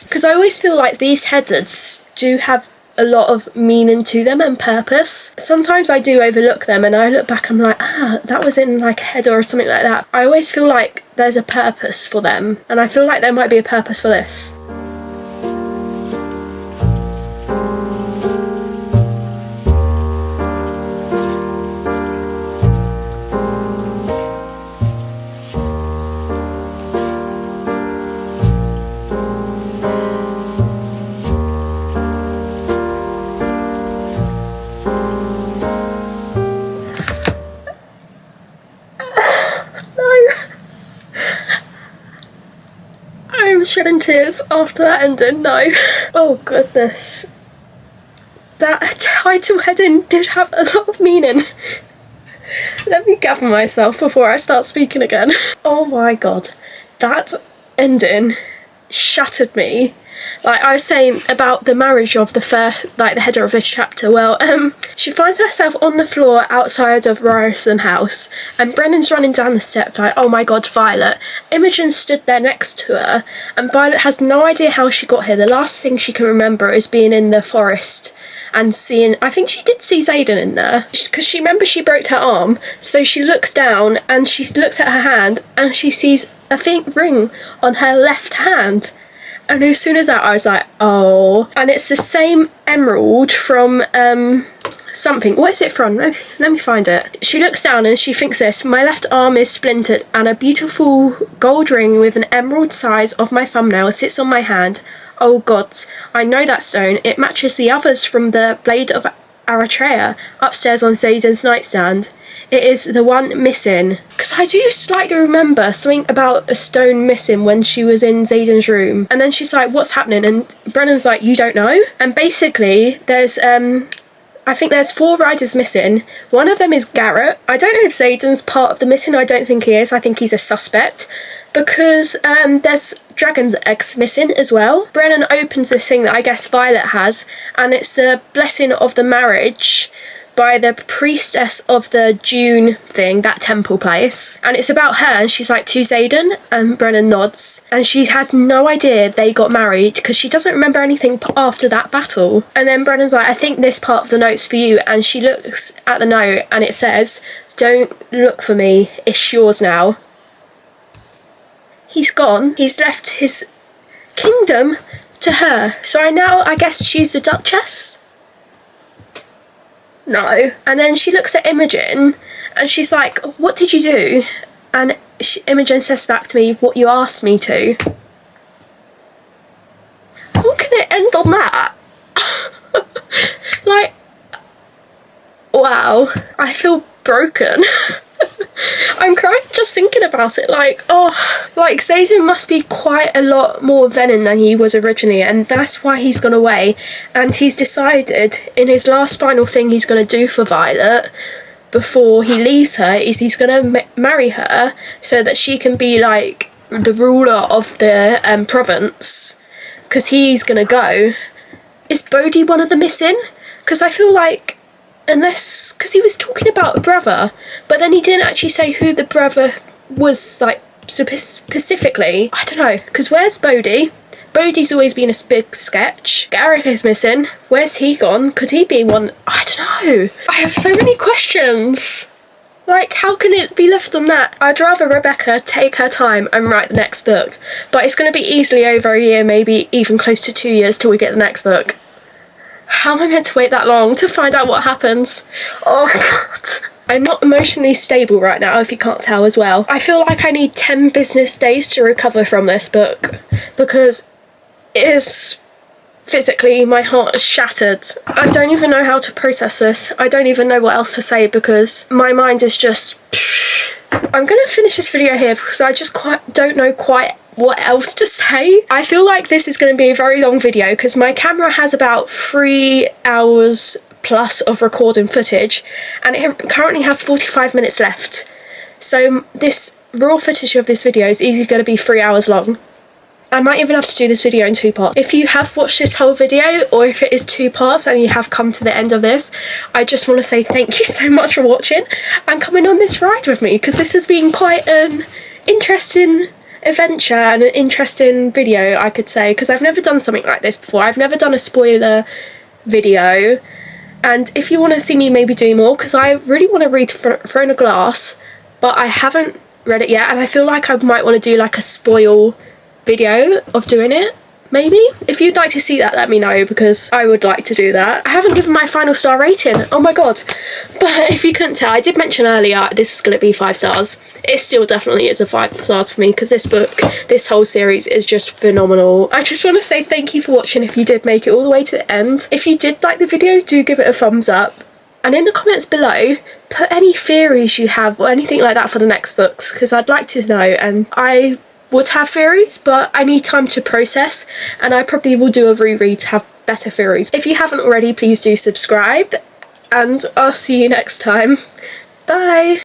Because I always feel like these headers do have a lot of meaning to them and purpose. Sometimes I do overlook them and I look back, I'm like, that was in like a header or something like that. I always feel like there's a purpose for them, and I feel like there might be a purpose for this. I'm shedding tears after that ending, no. Oh goodness. That title heading did have a lot of meaning. Let me gather myself before I start speaking again. Oh my god. That ending shattered me. Like I was saying about the marriage of the first, like the header of this chapter, well, she finds herself on the floor outside of Ryerson House, and Brennan's running down the steps like, oh my god, Violet. Imogen stood there next to her, and Violet has no idea how she got here. The last thing she can remember is being in the forest and seeing, I think she did see Xaden in there, because she remembers she broke her arm, so she looks down and she looks at her hand and she sees a faint ring on her left hand. And as soon as that, I was like, oh. And it's the same emerald from something. What is it from? Let me find it. She looks down and she thinks this. My left arm is splintered and a beautiful gold ring with an emerald size of my thumbnail sits on my hand. Oh gods, I know that stone. It matches the others from the Blade of Eritrea upstairs on Xaden's nightstand. It is the one missing. Because I do slightly remember something about a stone missing when she was in Xaden's room. And then she's like, what's happening? And Brennan's like, you don't know? And basically, there's, I think there's 4 riders missing. One of them is Garrett. I don't know if Xaden's part of the missing. I don't think he is. I think he's a suspect. Because there's dragon's eggs missing as well. Brennan opens this thing that I guess Violet has. And it's the blessing of the marriage by the priestess of the June thing, that temple place. And it's about her, and she's like, to Xaden, and Brennan nods. And she has no idea they got married, because she doesn't remember anything after that battle. And then Brennan's like, I think this part of the note's for you. And she looks at the note, and it says, don't look for me, it's yours now. He's gone. He's left his kingdom to her. So I guess she's the Duchess? No. And then she looks at Imogen and she's like, what did you do? And Imogen says back to me, what you asked me to. How can it end on that? Like, wow. I feel broken. I'm crying just thinking about it, like, oh, like Xaden must be quite a lot more venom than he was originally, and that's why he's gone away. And he's decided in his last final thing he's going to do for Violet before he leaves her is he's going to marry her so that she can be like the ruler of the province, because he's going to go. Is Bodhi one of the missing? Because I feel like, unless, because he was talking about a brother, but then he didn't actually say who the brother was, like, specifically. I don't know, because where's Bodhi? Bodhi's always been a big sketch. Garrick is missing. Where's he gone? Could he be one? I don't know. I have so many questions. Like, how can it be left on that? I'd rather Rebecca take her time and write the next book, but it's going to be easily over a year, maybe even close to 2 years till we get the next book. How am I meant to wait that long to find out what happens? Oh god. I'm not emotionally stable right now, if you can't tell as well. I feel like I need 10 business days to recover from this book, because it is physically my heart is shattered. I don't even know how to process this. I don't even know what else to say because my mind is just... I'm gonna finish this video here because I just don't know quite what else to say. I feel like this is going to be a very long video because my camera has about 3 hours plus of recording footage and it currently has 45 minutes left. So this raw footage of this video is easily going to be 3 hours long. I might even have to do this video in 2 parts. If you have watched this whole video, or if it is 2 parts and you have come to the end of this, I just want to say thank you so much for watching and coming on this ride with me, because this has been quite an interesting adventure and an interesting video, I could say, because I've never done something like this before. I've never done a spoiler video, and if you want to see me maybe do more, because I really want to read Throne of Glass, but I haven't read it yet, and I feel like I might want to do like a spoil video of doing it, maybe. If you'd like to see that, let me know, because I would like to do that. I haven't given my final star rating, oh my god, but if you couldn't tell, I did mention earlier this was going to be 5 stars. It still definitely is a 5 stars for me, because this book, this whole series is just phenomenal. I just want to say thank you for watching if you did make it all the way to the end. If you did like the video, do give it a thumbs up, and in the comments below put any theories you have or anything like that for the next books, because I'd like to know, and I would have theories, but I need time to process, and I probably will do a reread to have better theories. If you haven't already, please do subscribe, and I'll see you next time. Bye!